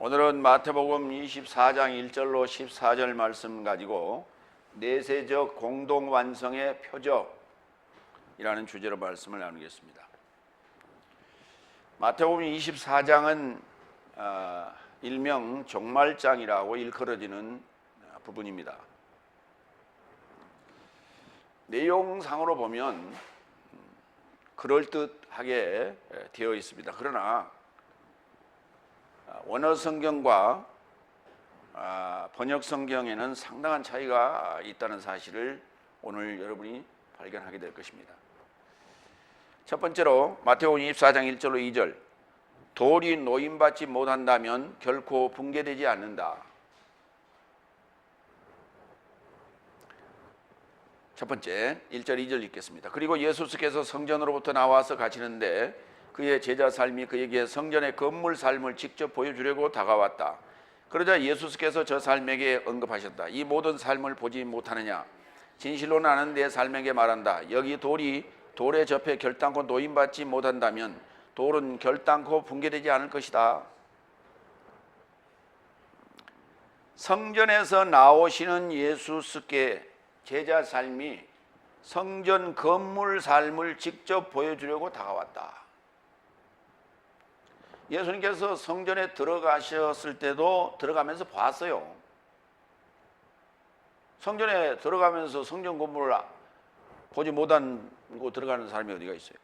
오늘은 마태복음 24장 1절로 14절 말씀 가지고 내세적 공동완성의 표적이라는 주제로 말씀을 나누겠습니다. 마태복음 24장은 일명 종말장이라고 일컬어지는 부분입니다. 내용상으로 보면 그럴듯하게 되어 있습니다. 그러나 원어 성경과 번역 성경에는 상당한 차이가 있다는 사실을 오늘 여러분이 발견하게 될 것입니다. 첫 번째로 마태복음 24장 1절로 2절, 돌이 노임받지 못한다면 결코 붕괴되지 않는다. 첫 번째 1절 2절 읽겠습니다. 그리고 예수께서 성전으로부터 나와서 가시는데 그의 제자 삶이 그에게 성전의 건물 삶을 직접 보여주려고 다가왔다. 그러자 예수께서 저 삶에게 언급하셨다. 이 모든 삶을 보지 못하느냐? 진실로 나는 내 삶에게 말한다. 여기 돌이 돌에 접해 결단코 노임받지 못한다면 돌은 결단코 붕괴되지 않을 것이다. 성전에서 나오시는 예수께 제자 삶이 성전 건물 삶을 직접 보여주려고 다가왔다. 예수님께서 성전에 들어가셨을 때도 들어가면서 봤어요. 성전에 들어가면서 성전 건물을 보지 못하고 들어가는 사람이 어디가 있어요?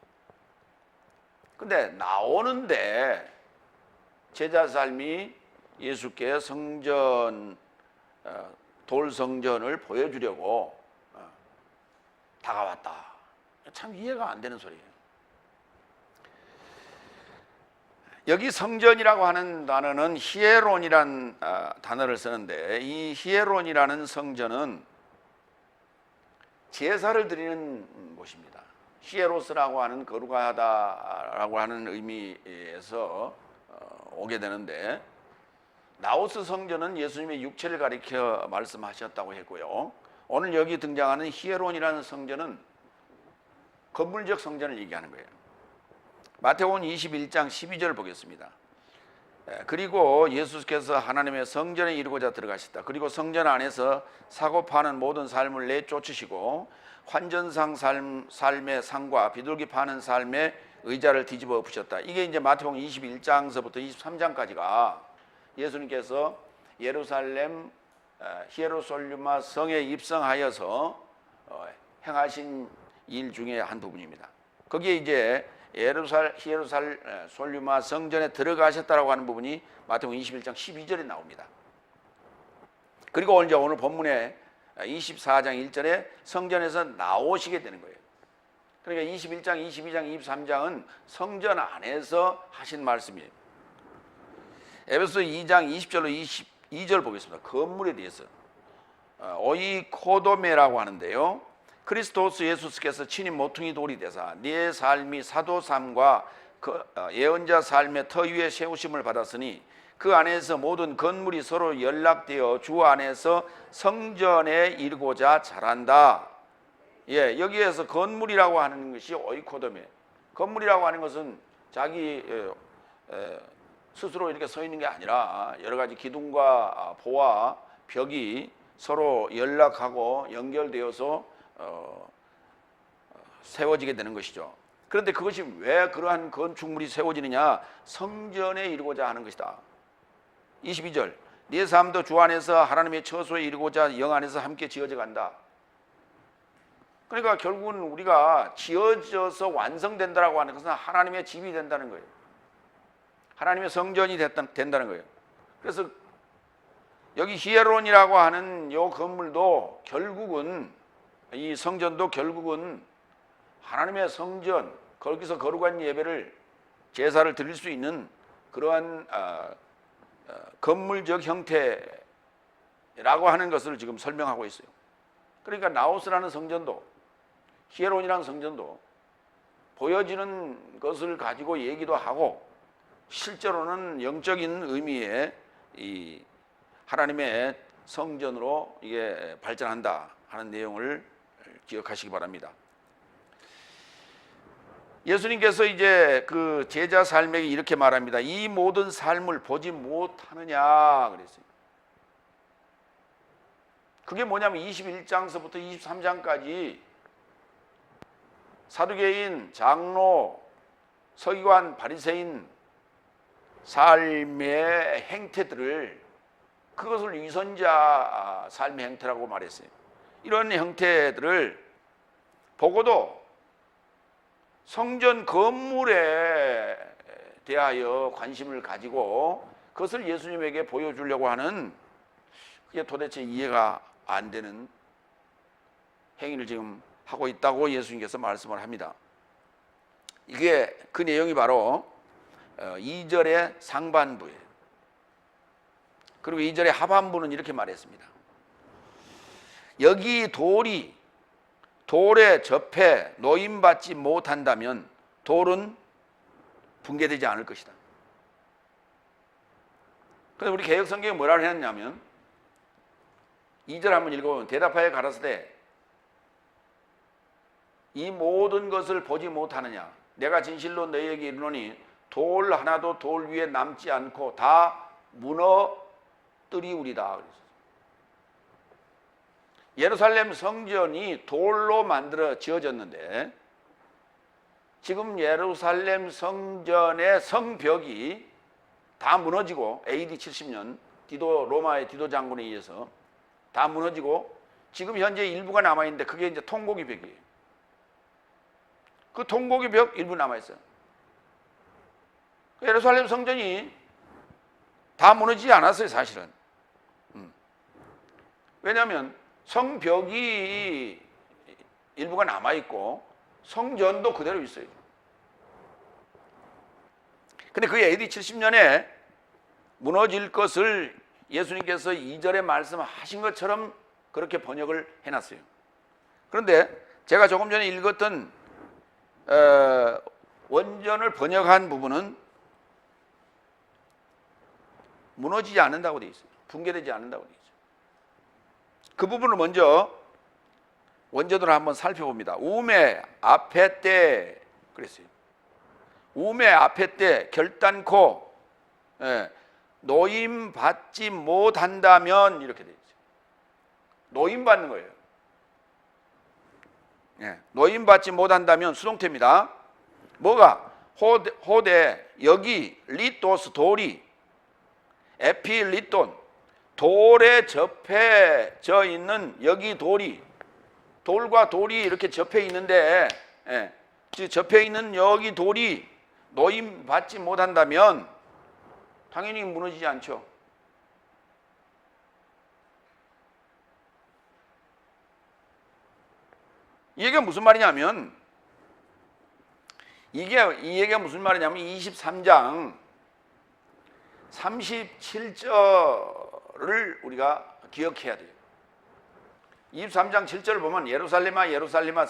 근데 나오는데 제자 삶이 예수께 성전, 돌성전을 보여주려고 다가왔다. 참 이해가 안 되는 소리예요. 여기 성전이라고 하는 단어는 히에론이라는 단어를 쓰는데, 이 히에론이라는 성전은 제사를 드리는 곳입니다. 히에로스라고 하는 거룩하다라고 하는 의미에서 오게 되는데, 나우스 성전은 예수님의 육체를 가리켜 말씀하셨다고 했고요. 오늘 여기 등장하는 히에론이라는 성전은 건물적 성전을 얘기하는 거예요. 마태복음 21장 12절 보겠습니다. 그리고 예수께서 하나님의 성전에 이르고자 들어가셨다. 그리고 성전 안에서 사고 파는 모든 삶을 내쫓으시고 환전상 삶의 상과 비둘기 파는 삶의 의자를 뒤집어 엎으셨다. 이게 이제 마태복음 21장서부터 23장까지가 예수님께서 예루살렘 히에로솔리마 성에 입성하여서 행하신 일 중에 한 부분입니다. 거기에 이제 히에로솔리마 성전에 들어가셨다라고 하는 부분이 마태복음 21장 12절에 나옵니다. 그리고 오늘 본문에 24장 1절에 성전에서 나오시게 되는 거예요. 그러니까 21장, 22장, 23장은 성전 안에서 하신 말씀이에요. 에베소 2장 20절로 22절 보겠습니다. 건물에 대해서 오이코도메라고 하는데요, 그리스도스 예수께서 친히 모퉁이 돌이 되사 네 삶이 사도 삶과 예언자 삶의 터 위에 세우심을 받았으니 그 안에서 모든 건물이 서로 연락되어 주 안에서 성전에 이르고자 자란다. 여기에서 건물이라고 하는 것이 오이코도메. 건물이라고 하는 것은 자기 스스로 이렇게 서 있는 게 아니라 여러 가지 기둥과 보와 벽이 서로 연락하고 연결되어서 세워지게 되는 것이죠. 그런데 그것이 왜 그러한 건축물이 세워지느냐? 성전에 이르고자 하는 것이다. 22절, 네 삶도 주 안에서 하나님의 처소에 이르고자 영 안에서 함께 지어져 간다. 그러니까 결국은 우리가 지어져서 완성된다라고 하는 것은 하나님의 집이 된다는 거예요. 하나님의 성전이 된다는 거예요. 그래서 여기 히에론이라고 하는 이 건물도 결국은, 이 성전도 결국은 하나님의 성전, 거기서 거룩한 예배를, 제사를 드릴 수 있는 그러한 건물적 형태라고 하는 것을 지금 설명하고 있어요. 그러니까 나우스라는 성전도, 히에론이라는 성전도 보여지는 것을 가지고 얘기도 하고 실제로는 영적인 의미의 이 하나님의 성전으로 이게 발전한다 하는 내용을 기억하시기 바랍니다. 예수님께서 이제 그 제자 삶에게 이렇게 말합니다. 이 모든 삶을 보지 못하느냐 그랬어요. 그게 뭐냐면 21장서부터 23장까지 사두개인, 장로, 서기관, 바리새인 삶의 행태들을 그것을 위선자 삶의 행태라고 말했어요. 이런 형태들을 보고도 성전 건물에 대하여 관심을 가지고 그것을 예수님에게 보여주려고 하는 그게 도대체 이해가 안 되는 행위를 지금 하고 있다고 예수님께서 말씀을 합니다. 이게 그 내용이 바로 2절의 상반부예요. 그리고 2절의 하반부는 이렇게 말했습니다. 여기 돌에 접해 노임받지 못한다면 돌은 붕괴되지 않을 것이다. 그래서 우리 개혁성경에 뭐라고 했냐면 2절 한번 읽어보면 대답하여 가라사대 이 모든 것을 보지 못하느냐 내가 진실로 너희에게 이르노니 돌 하나도 돌 위에 남지 않고 다 무너뜨리우리다. 예루살렘 성전이 돌로 만들어 지어졌는데 지금 예루살렘 성전의 성벽이 다 무너지고 AD 70년 로마의 디도 장군에 의해서 다 무너지고 지금 현재 일부가 남아있는데 그게 이제 통곡의 벽이에요. 그 통곡의 벽 일부 남아있어요. 예루살렘 성전이 다 무너지지 않았어요, 사실은. 왜냐하면 성벽이 일부가 남아있고 성전도 그대로 있어요. 근데 그게 AD 70년에 무너질 것을 예수님께서 2절에 말씀하신 것처럼 그렇게 번역을 해놨어요. 그런데 제가 조금 전에 읽었던 원전을 번역한 부분은 무너지지 않는다고 되어 있어요. 붕괴되지 않는다고 되어 있어요. 그 부분을 먼저 원전으로 한번 살펴봅니다. 우메 앞에 때 그랬어요. 우메 앞에 때 결단코 노임 받지 못한다면 이렇게 되어 있어요. 노임 받는 거예요. 노임 받지 못한다면 수동태입니다. 뭐가 호대 여기 리토스 돌이 에필리톤 돌에 접해져 있는 여기 돌이 돌과 돌이 이렇게 접해 있는데 접해 있는 여기 돌이 노임 받지 못한다면 당연히 무너지지 않죠. 이 얘기가 무슨 말이냐면 이 얘기가 무슨 말이냐면 23장 37절을 우리가 기억해야 돼요. 23장 7절을 보면 예루살렘아 예루살렘아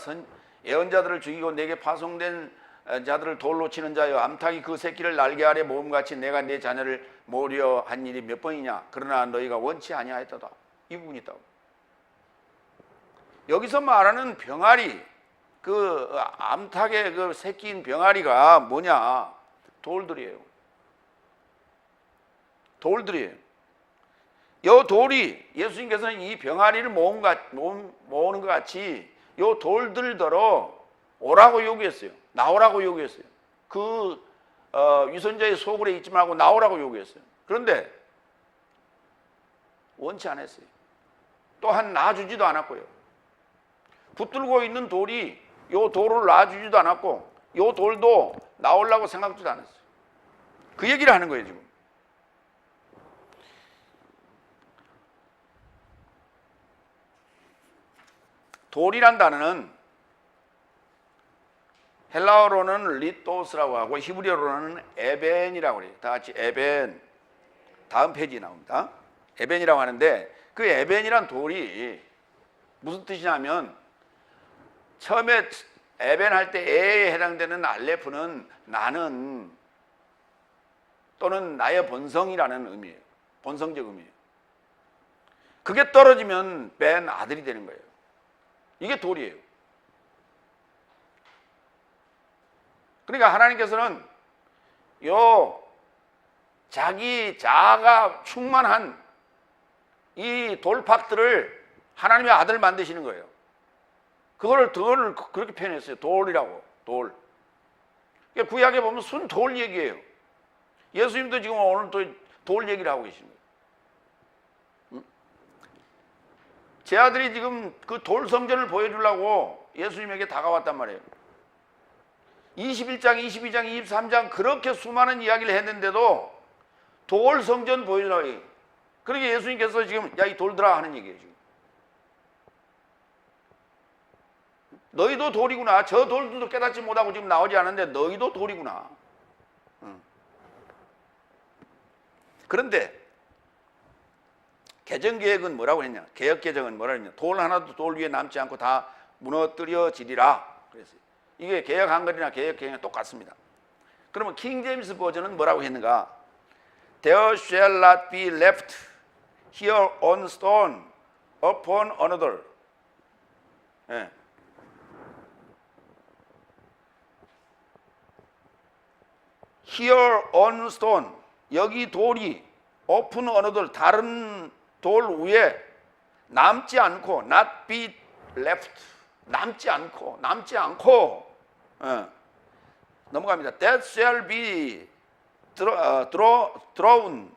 예언자들을 죽이고 내게 파송된 자들을 돌로 치는 자여 암탉이 그 새끼를 날개 아래 모음같이 내가 내 자녀를 모으려 한 일이 몇 번이냐 그러나 너희가 원치 아니하였도다. 이 부분이 있다고. 여기서 말하는 병아리 그 암탉의 그 새끼인 병아리가 뭐냐? 돌들이에요. 돌들이에요. 요 돌이 예수님께서는 이 병아리를 모으는 것 같이 요 돌들더러 오라고 요구했어요. 나오라고 요구했어요. 그 위선자의 소굴에 있지 말고 나오라고 요구했어요. 그런데 원치 않았어요. 또한 놔주지도 않았고요. 붙들고 있는 돌이 요 돌을 놔주지도 않았고 요 돌도 나오려고 생각지도 않았어요. 그 얘기를 하는 거예요 지금. 돌이란 단어는 헬라어로는 리토스라고 하고 히브리어로는 에벤이라고 해요. 다 같이 에벤. 다음 페이지에 나옵니다. 에벤이라고 하는데 그 에벤이란 돌이 무슨 뜻이냐면 처음에 에벤 할 때 에에 해당되는 알레프는 나는 또는 나의 본성이라는 의미예요. 본성적 의미예요. 그게 떨어지면 벤 아들이 되는 거예요. 이게 돌이에요. 그러니까 하나님께서는 요 자기 자아가 충만한 이 돌팍들을 하나님의 아들 만드시는 거예요. 그거를 그렇게 표현했어요. 돌이라고. 돌. 그러니까 구약에 보면 순 돌 얘기예요. 예수님도 지금 오늘 또 돌 얘기를 하고 계십니다. 제 아들이 지금 그 돌 성전을 보여주려고 예수님에게 다가왔단 말이에요. 21장, 22장, 23장 그렇게 수많은 이야기를 했는데도 돌 성전 보여주라고. 그러니까 예수님께서 지금 야, 이 돌들아 하는 얘기예요. 지금. 너희도 돌이구나. 저 돌들도 깨닫지 못하고 지금 나오지 않는데 너희도 돌이구나. 그런데 개정계획은 뭐라고 했냐? 개혁개정은 뭐라고 했냐? 돌 하나도 돌 위에 남지 않고 다 무너뜨려지리라 그랬어요. 이게 개혁한글이나 개혁개혁이 똑같습니다. 그러면 킹제임스 버전은 뭐라고 했는가? There shall not be left here on stone upon another. 예. Here on stone, 여기 돌이 open another, 다른 돌 위에 남지 않고, not be left, 남지 않고 넘어갑니다. That shall be thrown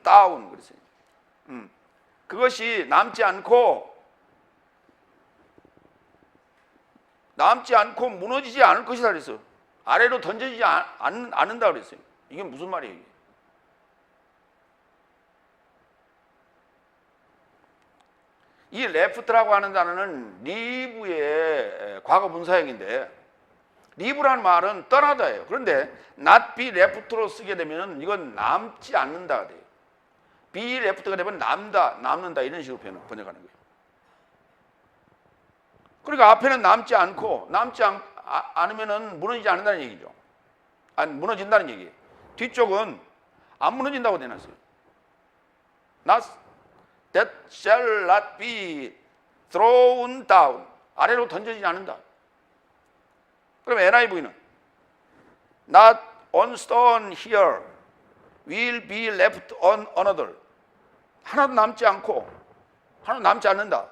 down 그랬어요. 그것이 남지 않고 무너지지 않을 것이다 그랬어요. 아래로 던져지지 않는다 그랬어요. 이게 무슨 말이에요? 이게? 이 레프트라고 하는 단어는 리브의 과거 분사형인데, 리브라는 말은 떠나다예요. 그런데 not be left로 쓰게 되면 이건 남지 않는다가 돼요. be left가 되면 남는다 이런 식으로 번역하는 거예요. 그러니까 앞에는 남지 않으면은 무너지지 않는다는 얘기죠. 아니, 무너진다는 얘기예요. 뒤쪽은 안 무너진다고 되어놨어요. That shall not be thrown down. 아래로 던져지지 않는다. 그럼 NIV는 not on stone here will be left on another. 하나도 남지 않는다.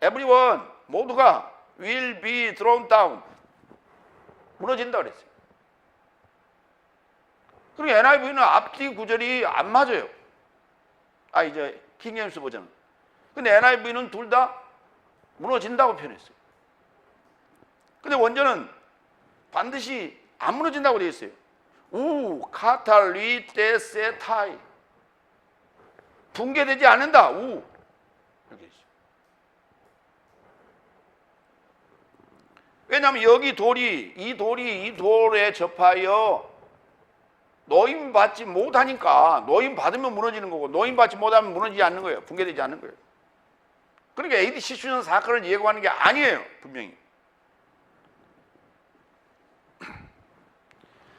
Everyone, 모두가 will be thrown down. 무너진다 그랬어요. 그리고 NIV는 앞뒤 구절이 안 맞아요. 이제 킹제임스 버전은. 근데 NIV는 둘 다 무너진다고 표현했어요. 근데 원전은 반드시 안 무너진다고 되어 있어요. 카탈리테세타이. 붕괴되지 않는다. 이렇게 있어요. 왜냐하면 여기 이 돌에 접하여 노임 받지 못하니까, 노임 받으면 무너지는 거고, 노임 받지 못하면 무너지지 않는 거예요. 붕괴되지 않는 거예요. 그러니까 AD 70년 사건을 예고하는 게 아니에요. 분명히.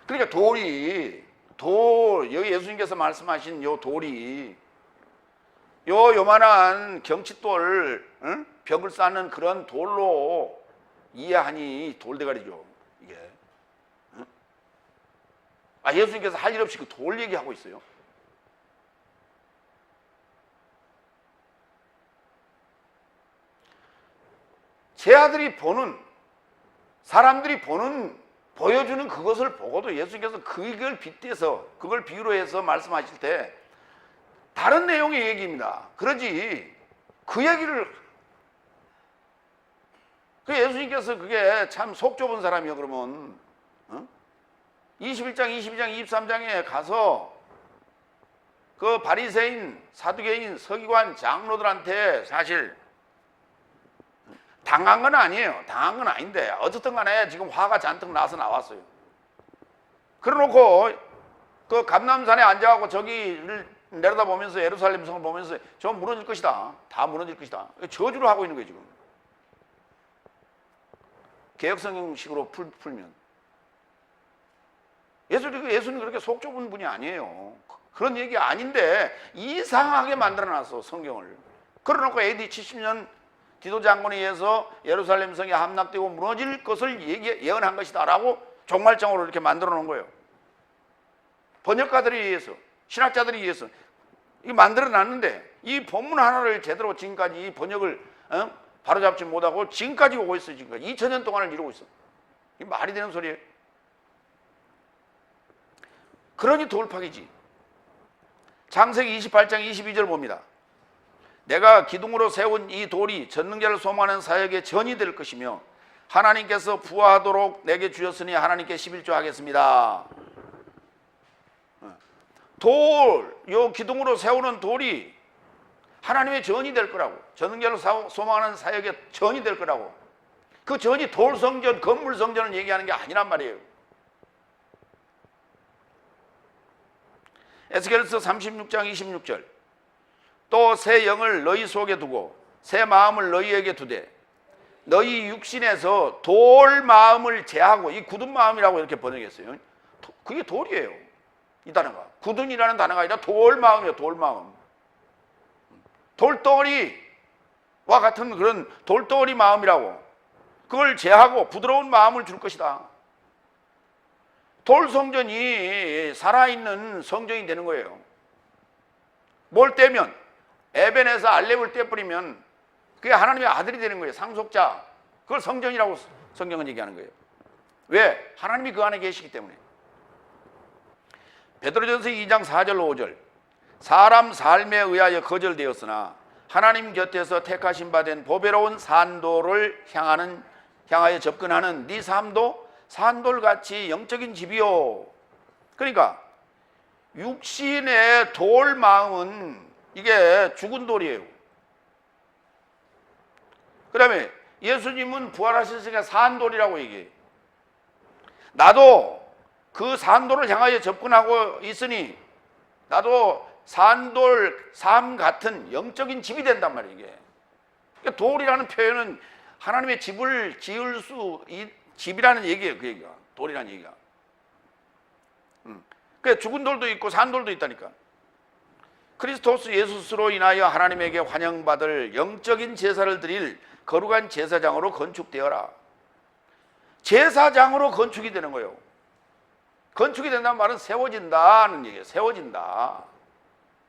그러니까 여기 예수님께서 말씀하신 요 돌이 요만한 경칫돌, 벽을 쌓는 그런 돌로 이해하니 돌대가리죠. 이게. 예수님께서 할 일 없이 그 돌 얘기하고 있어요. 제 아들이 사람들이 보여주는 그것을 보고도 예수님께서 그걸 빗대서, 그걸 비유로 해서 말씀하실 때 다른 내용의 얘기입니다. 그러지 그 얘기를, 예수님께서 그게 참 속 좁은 사람이요. 그러면 21장, 22장, 23장에 가서 그 바리새인, 사두개인, 서기관, 장로들한테 사실 당한 건 아니에요. 당한 건 아닌데 어쨌든 간에 지금 화가 잔뜩 나서 나왔어요. 그래놓고 그 감람산에 앉아갖고 저기를 내려다보면서 예루살렘 성을 보면서 저 무너질 것이다. 다 무너질 것이다. 저주를 하고 있는 거예요 지금. 개혁성경식으로 풀면. 예수는 그렇게 속 좁은 분이 아니에요. 그런 얘기 아닌데 이상하게 만들어놨어 성경을. 그래놓고 AD 70년 디도 장군에 의해서 예루살렘 성이 함락되고 무너질 것을 예언한 것이다 라고 종말장으로 이렇게 만들어 놓은 거예요. 번역가들에 의해서, 신학자들에 의해서 이게 만들어 놨는데 이 본문 하나를 제대로 지금까지 이 번역을 바로잡지 못하고 지금까지 오고 있어요. 지금까지 2000년 동안을 이루고 있어. 이게 말이 되는 소리예요? 그러니 돌파기지. 창세기 28장 22절 봅니다. 내가 기둥으로 세운 이 돌이 전능자를 소망하는 사역의 전이 될 것이며 하나님께서 부하도록 내게 주셨으니 하나님께 11조 하겠습니다. 돌, 요 기둥으로 세우는 돌이 하나님의 전이 될 거라고. 전능자를 소망하는 사역의 전이 될 거라고. 그 전이 돌 성전, 건물 성전을 얘기하는 게 아니란 말이에요. 에스겔서 36장 26절. 또 새 영을 너희 속에 두고 새 마음을 너희에게 두되 너희 육신에서 돌 마음을 제하고, 이 굳은 마음이라고 이렇게 번역했어요. 그게 돌이에요. 이 단어가 굳은이라는 단어가 아니라 돌 마음이에요. 돌 마음. 돌덩어리와 같은 그런 돌덩어리 마음이라고. 그걸 제하고 부드러운 마음을 줄 것이다. 돌 성전이 살아있는 성전이 되는 거예요. 뭘 떼면, 에벤에서 알렙을 떼버리면 그게 하나님의 아들이 되는 거예요. 상속자. 그걸 성전이라고 성경은 얘기하는 거예요. 왜? 하나님이 그 안에 계시기 때문에. 베드로전서 2장 4절로 5절. 사람 삶에 의하여 거절되었으나 하나님 곁에서 택하신 바 된 보배로운 산도를 향하여 접근하는 네 삶도 산돌같이 영적인 집이요. 그러니까 육신의 돌 마음은 이게 죽은 돌이에요. 그 다음에 예수님은 부활하셨으니까 산돌이라고 얘기해요. 나도 그 산돌을 향하여 접근하고 있으니 나도 산돌, 삶 같은 영적인 집이 된단 말이에요. 이게. 그러니까 돌이라는 표현은 하나님의 집을 지을 수, 집이라는 얘기예요. 그 얘기가. 돌이라는 얘기가. 그러니까 죽은 돌도 있고 산돌도 있다니까. 그리스도스 예수스로 인하여 하나님에게 환영받을 영적인 제사를 드릴 거룩한 제사장으로 건축되어라. 제사장으로 건축이 되는 거예요. 건축이 된다는 말은 세워진다는 얘기예요. 세워진다.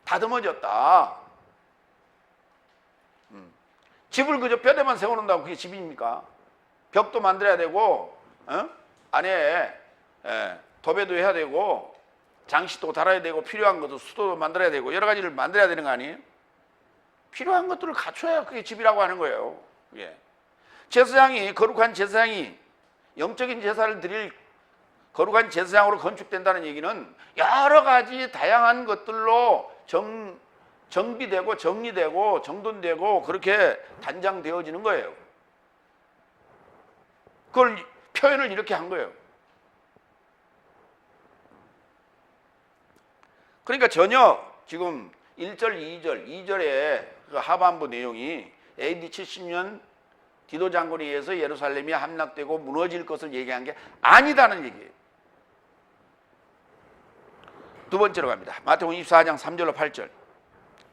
다듬어졌다. 집을 그저 뼈대만 세워놓는다고 그게 집입니까? 벽도 만들어야 되고, 안에 도배도 해야 되고, 장식도 달아야 되고, 필요한 것도 수도도 만들어야 되고, 여러 가지를 만들어야 되는 거 아니에요? 필요한 것들을 갖춰야 그게 집이라고 하는 거예요. 예. 제사장이, 거룩한 제사장이 영적인 제사를 드릴 거룩한 제사장으로 건축된다는 얘기는 여러 가지 다양한 것들로 정비되고 정리되고 정돈되고 그렇게 단장되어지는 거예요. 그걸 표현을 이렇게 한 거예요. 그러니까 전혀 지금 1절, 2절의 그 하반부 내용이 AD 70년 디도 장군에 의해서 예루살렘이 함락되고 무너질 것을 얘기한 게 아니다는 얘기예요. 두 번째로 갑니다. 마태복음 24장 3절로 8절.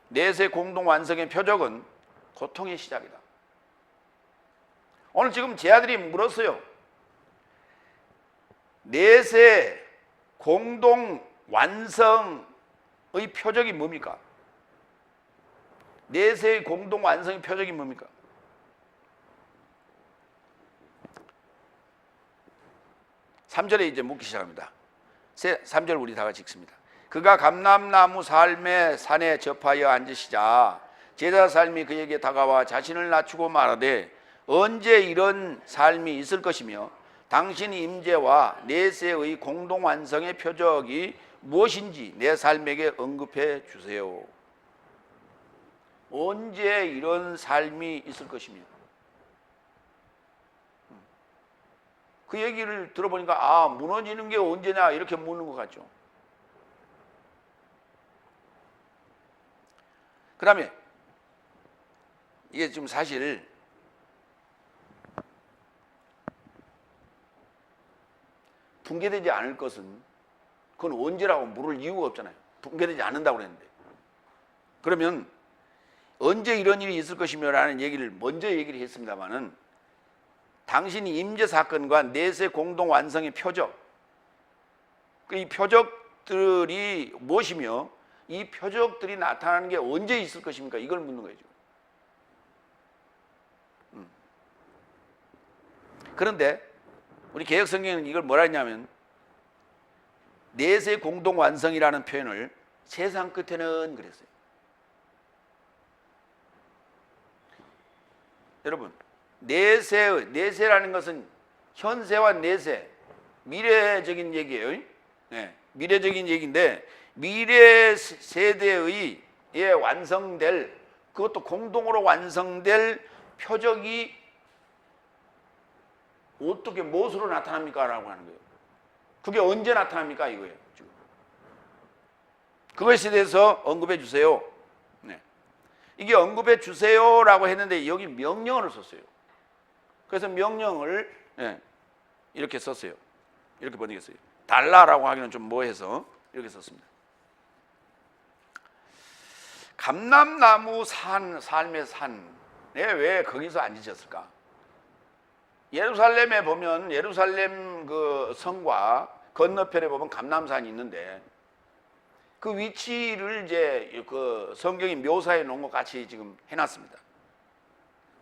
내세 공동 완성의 표적은 고통의 시작이다. 오늘 지금 제 아들이 물었어요. 내세 공동 완성의 표적이 뭡니까? 내세의 공동 완성의 표적이 뭡니까? 3절에 이제 묻기 시작합니다. 3절 우리 다 같이 읽습니다. 그가 감람나무 삶의 산에 접하여 앉으시자 제자 삶이 그에게 다가와 자신을 낮추고 말하되 언제 이런 삶이 있을 것이며 당신 임재와 내세의 공동 완성의 표적이 무엇인지 내 삶에게 언급해 주세요. 언제 이런 삶이 있을 것이며. 그 얘기를 들어보니까 무너지는 게 언제냐 이렇게 묻는 것 같죠. 그 다음에 이게 지금 사실 붕괴되지 않을 것은 그건 언제라고 물을 이유가 없잖아요. 붕괴되지 않는다고 그랬는데. 그러면 언제 이런 일이 있을 것이며 라는 얘기를 먼저 얘기를 했습니다마는 당신이 임재 사건과 내세 공동 완성의 표적, 이 표적들이 무엇이며 이 표적들이 나타나는 게 언제 있을 것입니까? 이걸 묻는 거예요. 그런데 우리 개혁성경은 이걸 뭐라 했냐면 내세 공동 완성이라는 표현을 세상 끝에는 그랬어요. 여러분, 내세라는 것은 현세와 내세, 미래적인 얘기예요. 네, 미래적인 얘기인데 미래 세대의 완성될, 그것도 공동으로 완성될 표적이 어떻게 무엇으로 나타납니까? 라고 하는 거예요. 그게 언제 나타납니까? 이거예요. 지금. 그것에 대해서 언급해 주세요. 네. 이게 언급해 주세요라고 했는데 여기 명령어를 썼어요. 그래서 명령을 이렇게 썼어요. 이렇게 번역했어요. 달라라고 하기는 좀 뭐해서 이렇게 썼습니다. 감람나무 삶의 산에 왜 거기서 앉으셨을까? 예루살렘에 보면 예루살렘 그 성과 건너편에 보면 감람산이 있는데 그 위치를 이제 그 성경이 묘사해 놓은 것 같이 지금 해놨습니다.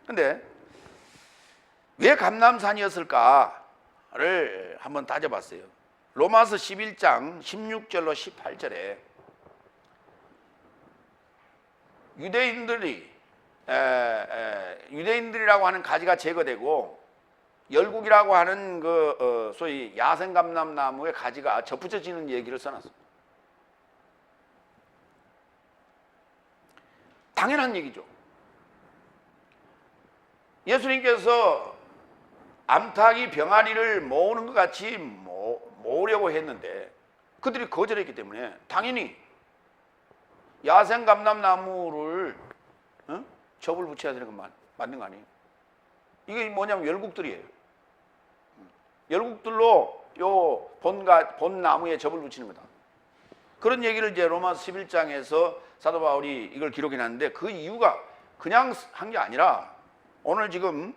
근데 왜 감람산이었을까를 한번 따져봤어요. 로마서 11장 16절로 18절에 유대인들이라고 하는 가지가 제거되고 열국이라고 하는 그 소위 야생감람나무의 가지가 접붙여지는 얘기를 써놨습니다. 당연한 얘기죠. 예수님께서 암탉이 병아리를 모으는 것 같이 모으려고 했는데 그들이 거절했기 때문에 당연히 야생감람나무를 접을 붙여야 되는 건 맞는 거 아니에요? 이게 뭐냐면 열국들이에요. 열국들로 요 본 나무에 접을 붙이는 거다. 그런 얘기를 이제 로마서 11장에서 사도 바울이 이걸 기록해 놨는데 그 이유가 그냥 한 게 아니라 오늘 지금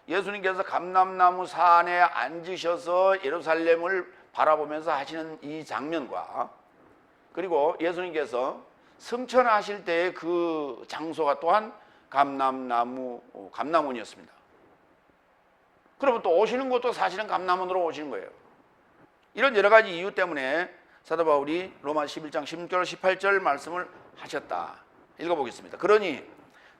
예수님께서 감람나무 산에 앉으셔서 예루살렘을 바라보면서 하시는 이 장면과 그리고 예수님께서 승천하실 때의 그 장소가 또한 감람원이었습니다. 그러면 또 오시는 것도 사실은 감람원으로 오시는 거예요. 이런 여러 가지 이유 때문에 사도 바울이 로마 11장 16절 18절 말씀을 하셨다. 읽어보겠습니다. 그러니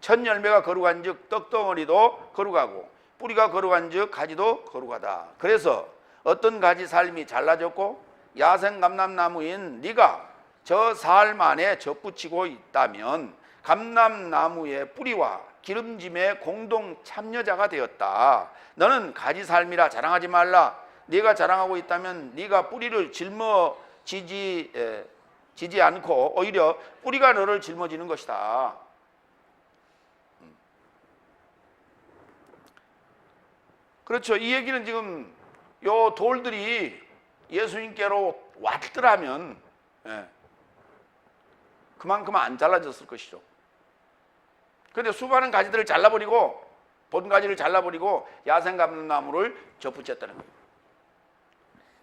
첫 열매가 거룩한 즉 떡덩어리도 거룩하고 뿌리가 거룩한 즉 가지도 거룩하다. 그래서 어떤 가지 삶이 잘라졌고 야생 감람나무인 네가 저 삶 안에 접붙이고 있다면 감람나무의 뿌리와 기름짐의 공동 참여자가 되었다. 너는 가지 삶이라 자랑하지 말라. 네가 자랑하고 있다면 네가 뿌리를 짊어지지 않고 오히려 뿌리가 너를 짊어지는 것이다. 그렇죠. 이 얘기는 지금 요 돌들이 예수님께로 왔더라면 그만큼 안 잘라졌을 것이죠. 그런데 수많은 가지들을 잘라버리고 본 가지를 잘라버리고 야생감람나무를 접붙였다는 거예요.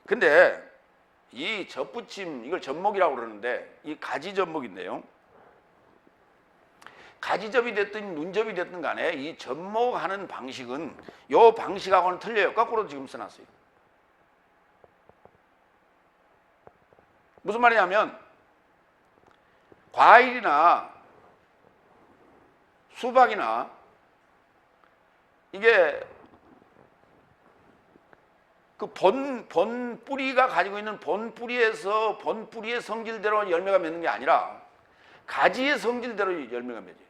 근데 이 접붙임, 이걸 접목이라고 그러는데 이 가지 접목인데요. 가지접이 됐든 눈접이 됐든 간에 이 접목하는 방식은 요 방식하고는 틀려요. 거꾸로 지금 써놨어요. 무슨 말이냐면 과일이나 수박이나 이게 그 본 뿌리가 가지고 있는 본 뿌리에서 본 뿌리의 성질대로 열매가 맺는 게 아니라 가지의 성질대로 열매가 맺어요.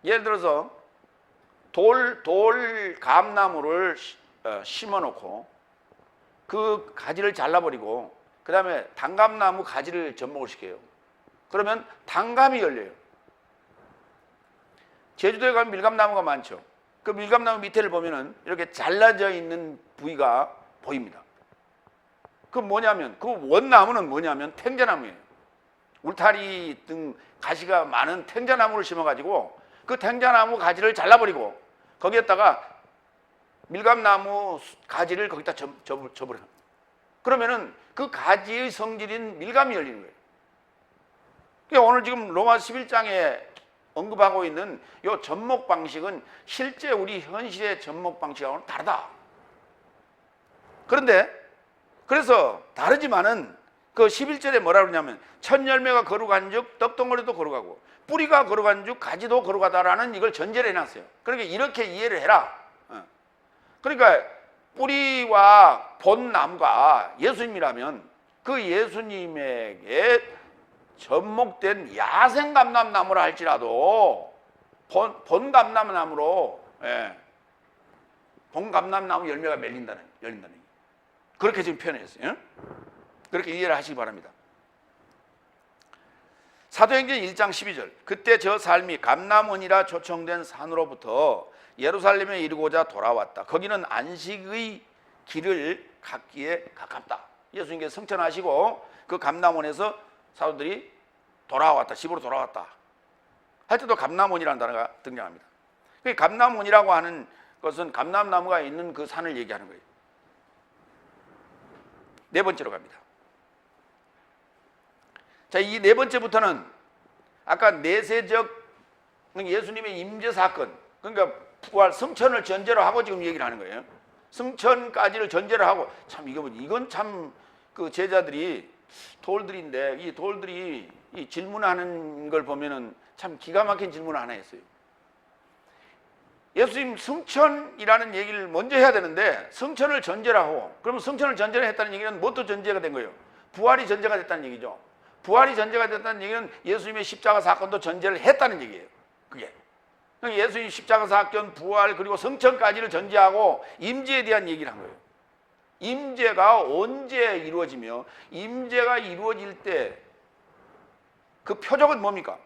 예를 들어서 돌 감나무를 심어 놓고 그 가지를 잘라버리고 그 다음에 단감나무 가지를 접목을 시켜요. 그러면 단감이 열려요. 제주도에 가면 밀감나무가 많죠. 그 밀감나무 밑에를 보면은 이렇게 잘라져 있는 부위가 보입니다. 그 뭐냐면 그 원나무는 뭐냐면 탱자나무예요. 울타리 등 가시가 많은 탱자나무를 심어가지고 그 탱자나무 가지를 잘라버리고 거기에다가 밀감나무 가지를 거기다 접어요. 그러면은 그 가지의 성질인 밀감이 열리는 거예요. 그러니까 오늘 지금 로마 11장에 언급하고 있는 이 접목 방식은 실제 우리 현실의 접목 방식하고는 다르다. 그런데 그래서 다르지만은 그 11절에 뭐라 그러냐면 첫 열매가 거룩한즉 떡덩어리도 거룩하고 뿌리가 거룩한즉 가지도 거룩하다라는 이걸 전제를 해놨어요. 그러니까 이렇게 이해를 해라. 그러니까 뿌리와 본 나무가 예수님이라면 그 예수님에게 접목된 야생 감람나무라 할지라도 본 감람나무로 본 감람나무 열매가 열린다는 그렇게 지금 표현했어요. 그렇게 이해를 하시기 바랍니다. 사도행전 1장 12절 그때 저 삶이 감람원이라 초청된 산으로부터 예루살렘에 이르고자 돌아왔다. 거기는 안식의 길을 갖기에 가깝다. 예수님께서 성천하시고 그 감람원에서 사도들이 돌아왔다. 집으로 돌아왔다. 할 때도 감람원이라는 단어가 등장합니다. 감람원이라고 하는 것은 감람나무가 있는 그 산을 얘기하는 거예요. 네 번째로 갑니다. 자, 이 네 번째부터는 아까 내세적 예수님의 임재 사건, 그러니까 부활 승천을 전제로 하고 지금 얘기를 하는 거예요. 승천까지를 전제로 하고 참 이건 참 그 제자들이 돌들인데 이 돌들이 이 질문하는 걸 보면은 참 기가 막힌 질문을 하나 했어요. 예수님 승천이라는 얘기를 먼저 해야 되는데 승천을 전제로 하고 그러면 승천을 전제로 했다는 얘기는 무엇도 전제가 된 거예요? 부활이 전제가 됐다는 얘기죠. 부활이 전제가 됐다는 얘기는 예수님의 십자가 사건도 전제를 했다는 얘기예요. 그게 예수님 십자가 사건, 부활 그리고 승천까지를 전제하고 임재에 대한 얘기를 한 거예요. 임재가 언제 이루어지며 임재가 이루어질 때 그 표적은 뭡니까?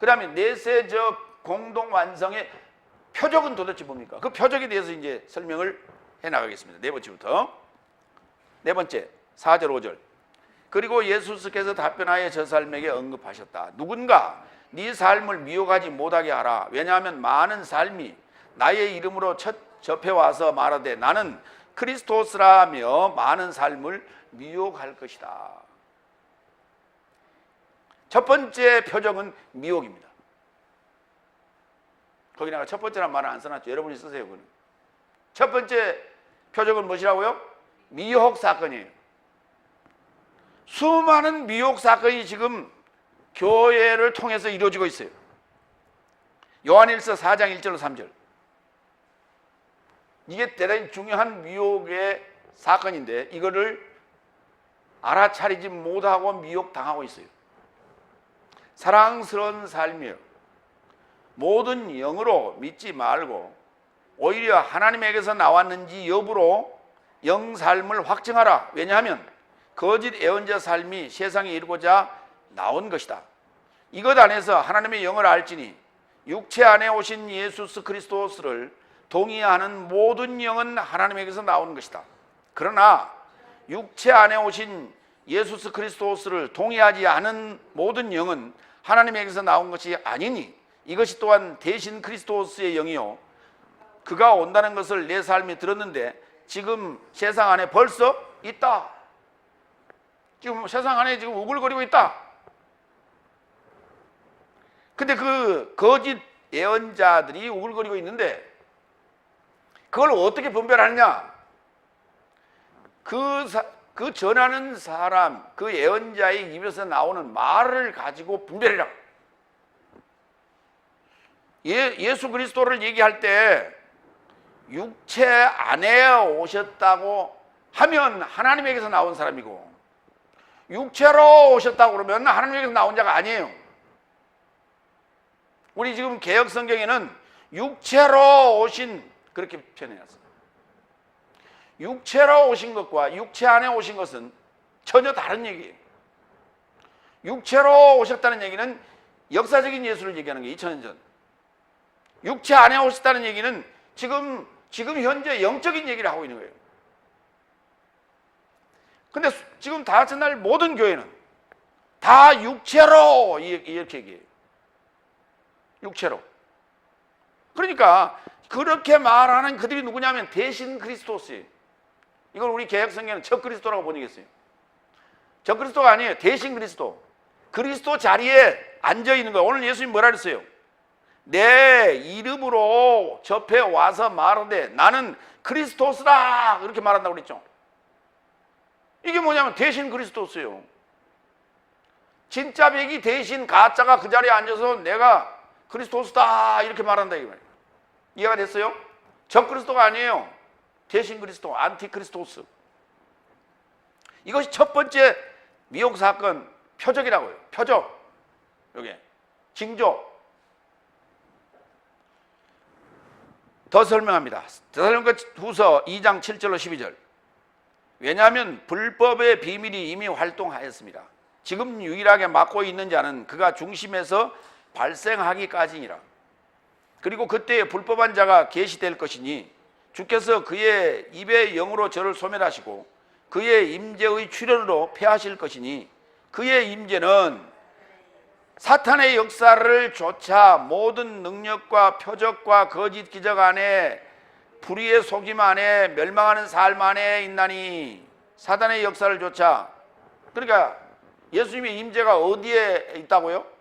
그 다음에 내세적 공동 완성의 표적은 도대체 뭡니까? 그 표적에 대해서 이제 설명을 해 나가겠습니다. 네 번째부터. 네 번째, 4절, 5절. 그리고 예수께서 답변하여 저 삶에게 언급하셨다. 누군가 네 삶을 미혹하지 못하게 하라. 왜냐하면 많은 삶이 나의 이름으로 접해와서 말하되 나는 그리스도스라며 많은 삶을 미혹할 것이다. 첫 번째 표적은 미혹입니다. 거기 내가 첫 번째란 말을 안 써놨죠. 여러분이 쓰세요. 그거는. 첫 번째 표적은 무엇이라고요? 미혹 사건이에요. 수많은 미혹 사건이 지금 교회를 통해서 이루어지고 있어요. 요한일서 4장 1절로 3절. 이게 대단히 중요한 미혹의 사건인데 이거를 알아차리지 못하고 미혹당하고 있어요. 사랑스러운 삶이요. 모든 영으로 믿지 말고 오히려 하나님에게서 나왔는지 여부로 영삶을 확증하라. 왜냐하면 거짓 예언자 삶이 세상에 이루고자 나온 것이다. 이것 안에서 하나님의 영을 알지니 육체 안에 오신 예수 그리스도를 동의하는 모든 영은 하나님에게서 나온 것이다. 그러나 육체 안에 오신 예수 그리스도를 동의하지 않은 모든 영은 하나님에게서 나온 것이 아니니 이것이 또한 대신 그리스도스의 영이요 그가 온다는 것을 내 삶이 들었는데 지금 세상 안에 벌써 있다. 지금 세상 안에 지금 우글거리고 있다. 근데 그 거짓 예언자들이 우글거리고 있는데 그걸 어떻게 분별하느냐? 그 전하는 사람, 그 예언자의 입에서 나오는 말을 가지고 분별해라. 예수 그리스도를 얘기할 때 육체 안에 오셨다고 하면 하나님에게서 나온 사람이고 육체로 오셨다고 그러면 하나님에게서 나온 자가 아니에요. 우리 지금 개역 성경에는 육체로 오신 그렇게 표현해놨어요. 육체로 오신 것과 육체 안에 오신 것은 전혀 다른 얘기예요. 육체로 오셨다는 얘기는 역사적인 예수를 얘기하는 게 2000년 전. 육체 안에 오셨다는 얘기는 지금 현재 영적인 얘기를 하고 있는 거예요. 근데 지금 다같이 날 모든 교회는 다 육체로 이렇게 얘기해요. 육체로. 그러니까 그렇게 말하는 그들이 누구냐면 대신 그리스도스. 이걸 우리 개혁성경은 적 그리스도라고 번역했어요. 적 그리스도가 아니에요. 대신 그리스도. 그리스도 자리에 앉아 있는 거예요. 오늘 예수님 뭐라 그랬어요? 내 이름으로 접해 와서 말하되 나는 그리스도스라 이렇게 말한다고 그랬죠. 이게 뭐냐면 대신 그리스도스예요. 진짜 백이 대신 가짜가 그 자리에 앉아서 내가 그리스도스다 이렇게 말한다 이 말이에요. 이해가 됐어요? 적 그리스도가 아니에요. 대신 그리스도, 안티크리스토스. 이것이 첫 번째 미혹 사건 표적이라고요. 표적. 여기 징조. 더 설명합니다. 데살로니가 후서 2장 7절로 12절. 왜냐하면 불법의 비밀이 이미 활동하였습니다. 지금 유일하게 맡고 있는 자는 그가 중심에서 발생하기까지니라. 그리고 그때에 불법한 자가 계시될 것이니 주께서 그의 입의 영으로 저를 소멸하시고 그의 임재의 출현으로 폐하실 것이니 그의 임재는 사탄의 역사를 조차 모든 능력과 표적과 거짓 기적 안에 불의의 속임 안에 멸망하는 삶 안에 있나니 사탄의 역사를 조차. 그러니까 예수님의 임재가 어디에 있다고요?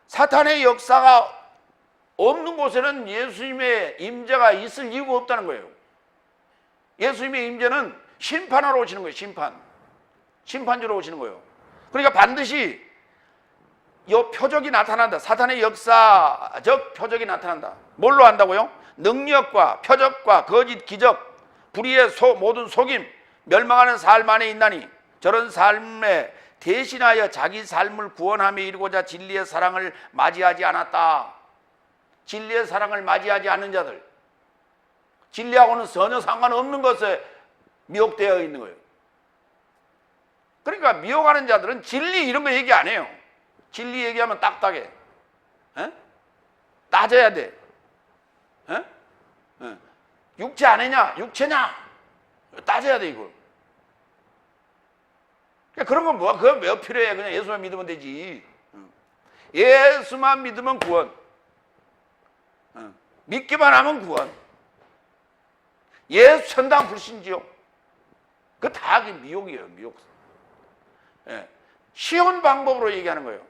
사탄의 역사가 없는 곳에는 예수님의 임재가 있을 이유가 없다는 거예요. 예수님의 임재는 심판하러 오시는 거예요. 심판주로 오시는 거예요. 그러니까 반드시 이 표적이 나타난다. 사탄의 역사적 표적이 나타난다. 뭘로 한다고요? 능력과 표적과 거짓 기적, 불의의 모든 속임, 멸망하는 삶 안에 있나니 저런 삶에 대신하여 자기 삶을 구원함에 이르고자 진리의 사랑을 맞이하지 않았다. 진리의 사랑을 맞이하지 않는 자들, 진리하고는 전혀 상관없는 것에 미혹되어 있는 거예요. 그러니까 미혹하는 자들은 진리 이런 거 얘기 안 해요. 진리 얘기하면 딱딱해. 에? 따져야 돼. 에? 에. 육체 아니냐? 육체냐? 따져야 돼 이걸. 그러니까 그런 건 뭐야? 그건 왜 필요해? 그냥 예수만 믿으면 되지. 예수만 믿으면 구원. 믿기만 하면 구원. 예수 천당 불신지요. 그 다 미혹이에요. 미혹. 예. 쉬운 방법으로 얘기하는 거예요.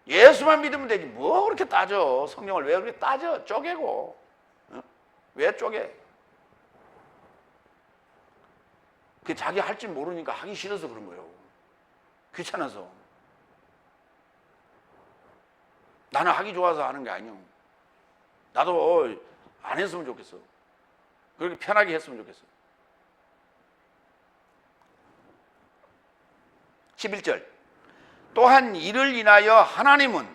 예수만 믿으면 되지. 뭐 그렇게 따져? 성경을 왜 그렇게 따져? 쪼개고. 왜 쪼개? 그 자기 할 줄 모르니까 하기 싫어서 그런 거예요. 귀찮아서. 나는 하기 좋아서 하는 게 아니요. 나도 안 했으면 좋겠어. 그렇게 편하게 했으면 좋겠어. 11절. 또한 이를 인하여 하나님은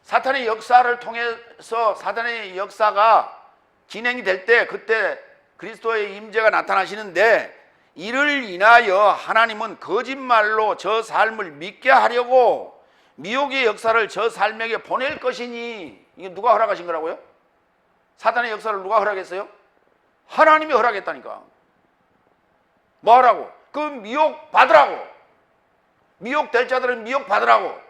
사탄의 역사를 통해서 사탄의 역사가 진행이 될 때 그때 그리스도의 임재가 나타나시는데 이를 인하여 하나님은 거짓말로 저 삶을 믿게 하려고 미혹의 역사를 저 삶에게 보낼 것이니. 이게 누가 허락하신 거라고요? 사탄의 역사를 누가 허락했어요? 하나님이 허락했다니까. 뭐 하라고? 그 미혹 받으라고. 미혹될 자들은 미혹 받으라고.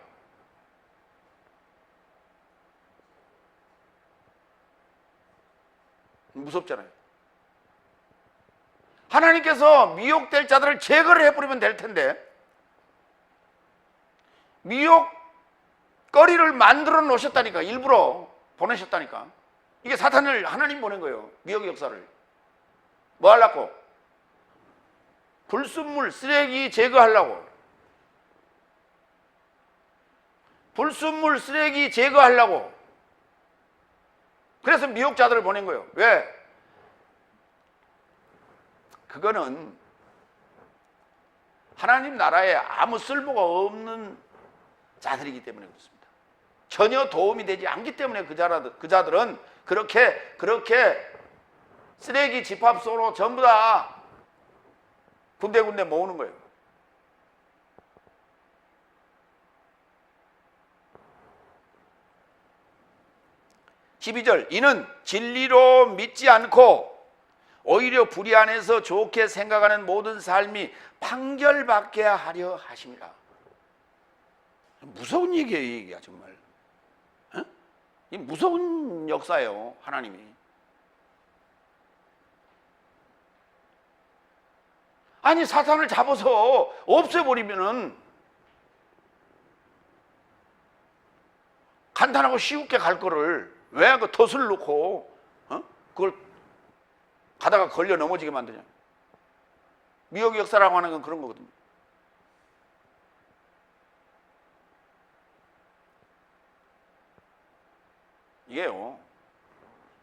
무섭잖아요. 하나님께서 미혹될 자들을 제거를 해버리면 될 텐데 미혹거리를 만들어 놓으셨다니까. 일부러 보내셨다니까. 이게 사탄을 하나님 보낸 거예요. 미혹의 역사를. 뭐 하려고? 불순물, 쓰레기 제거하려고. 불순물, 쓰레기 제거하려고. 그래서 미혹자들을 보낸 거예요. 왜? 그거는 하나님 나라에 아무 쓸모가 없는 자들이기 때문에 그렇습니다. 전혀 도움이 되지 않기 때문에 그 자들은 그렇게 쓰레기 집합소로 전부 다 군데군데 모으는 거예요. (12절) 이는 진리로 믿지 않고 오히려 불의 안에서 좋게 생각하는 모든 삶이 판결받게 하려 하심이라. 무서운 얘기예요, 이 얘기가 정말. 어? 이 무서운 역사예요, 하나님이. 아니, 사탄을 잡아서 없애버리면은 간단하고 쉽게 갈 거를 왜 그 덫을 놓고 그걸 가다가 걸려 넘어지게 만드냐. 미혹의 역사라고 하는 건 그런 거거든요. 이게요,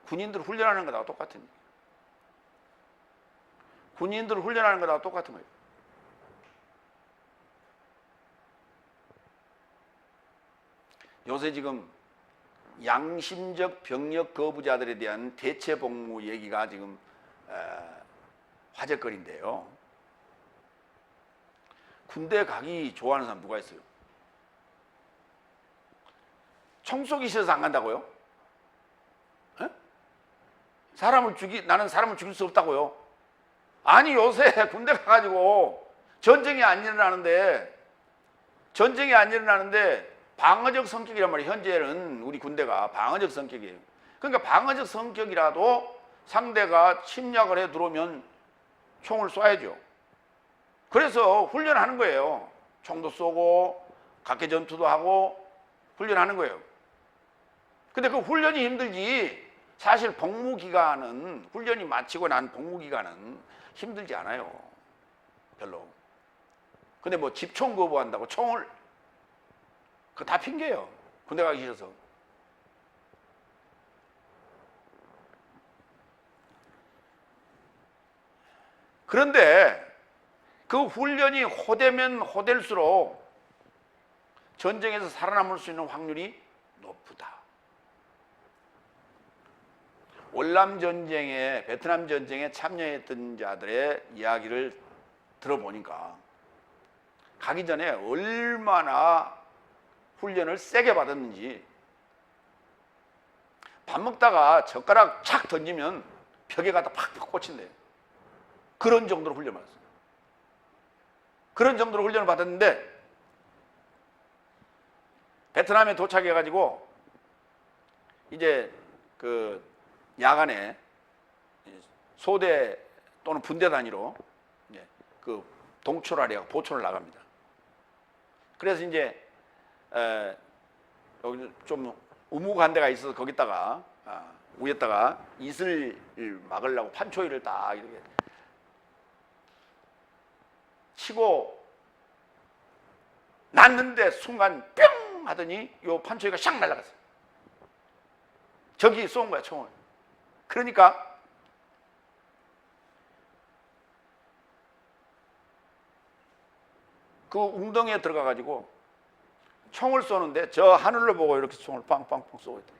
군인들 훈련하는 거하고 똑같은 거예요. 군인들 훈련하는 거하고 똑같은 거예요. 요새 지금 양심적 병력 거부자들에 대한 대체 복무 얘기가 지금 화제거리인데요. 군대 가기 좋아하는 사람 누가 있어요? 총 쏘기 싫어서 안 간다고요? 에? 나는 사람을 죽일 수 없다고요? 아니, 요새 군대 가가지고 전쟁이 안 일어나는데 방어적 성격이란 말이에요. 현재는 우리 군대가 방어적 성격이에요. 그러니까 방어적 성격이라도 상대가 침략을 해 들어오면 총을 쏴야죠. 그래서 훈련하는 거예요. 총도 쏘고 각계 전투도 하고 훈련하는 거예요. 근데 그 훈련이 힘들지, 사실 복무기간은, 훈련이 마치고 난 복무기간은 힘들지 않아요, 별로. 근데 뭐 집총 거부한다고 총을, 그거 다 핑계예요, 군대 가기 싫어서. 그런데 그 훈련이 호되면 호될수록 전쟁에서 살아남을 수 있는 확률이 높다. 월남 전쟁에, 베트남 전쟁에 참여했던 자들의 이야기를 들어보니까 가기 전에 얼마나 훈련을 세게 받았는지, 밥 먹다가 젓가락 착 던지면 벽에 가다 팍팍 꽂힌대요. 그런 정도로 훈련을 받았어요. 그런 정도로 훈련을 받았는데 베트남에 도착해가지고 이제 그 야간에 소대 또는 분대 단위로 그 동출하려 보초를 나갑니다. 그래서 이제 여기 좀 우묵한 데가 있어서 거기다가 위에다가 이슬을 막으려고 판초이를 딱 이렇게 치고 났는데 순간 뿅 하더니 요 판초이가 샥 날아갔어요. 저기 쏜 거야, 총을. 그러니까 그 웅덩이에 들어가 가지고 총을 쏘는데 저 하늘로 보고 이렇게 총을 빵빵빵 쏘고 있다.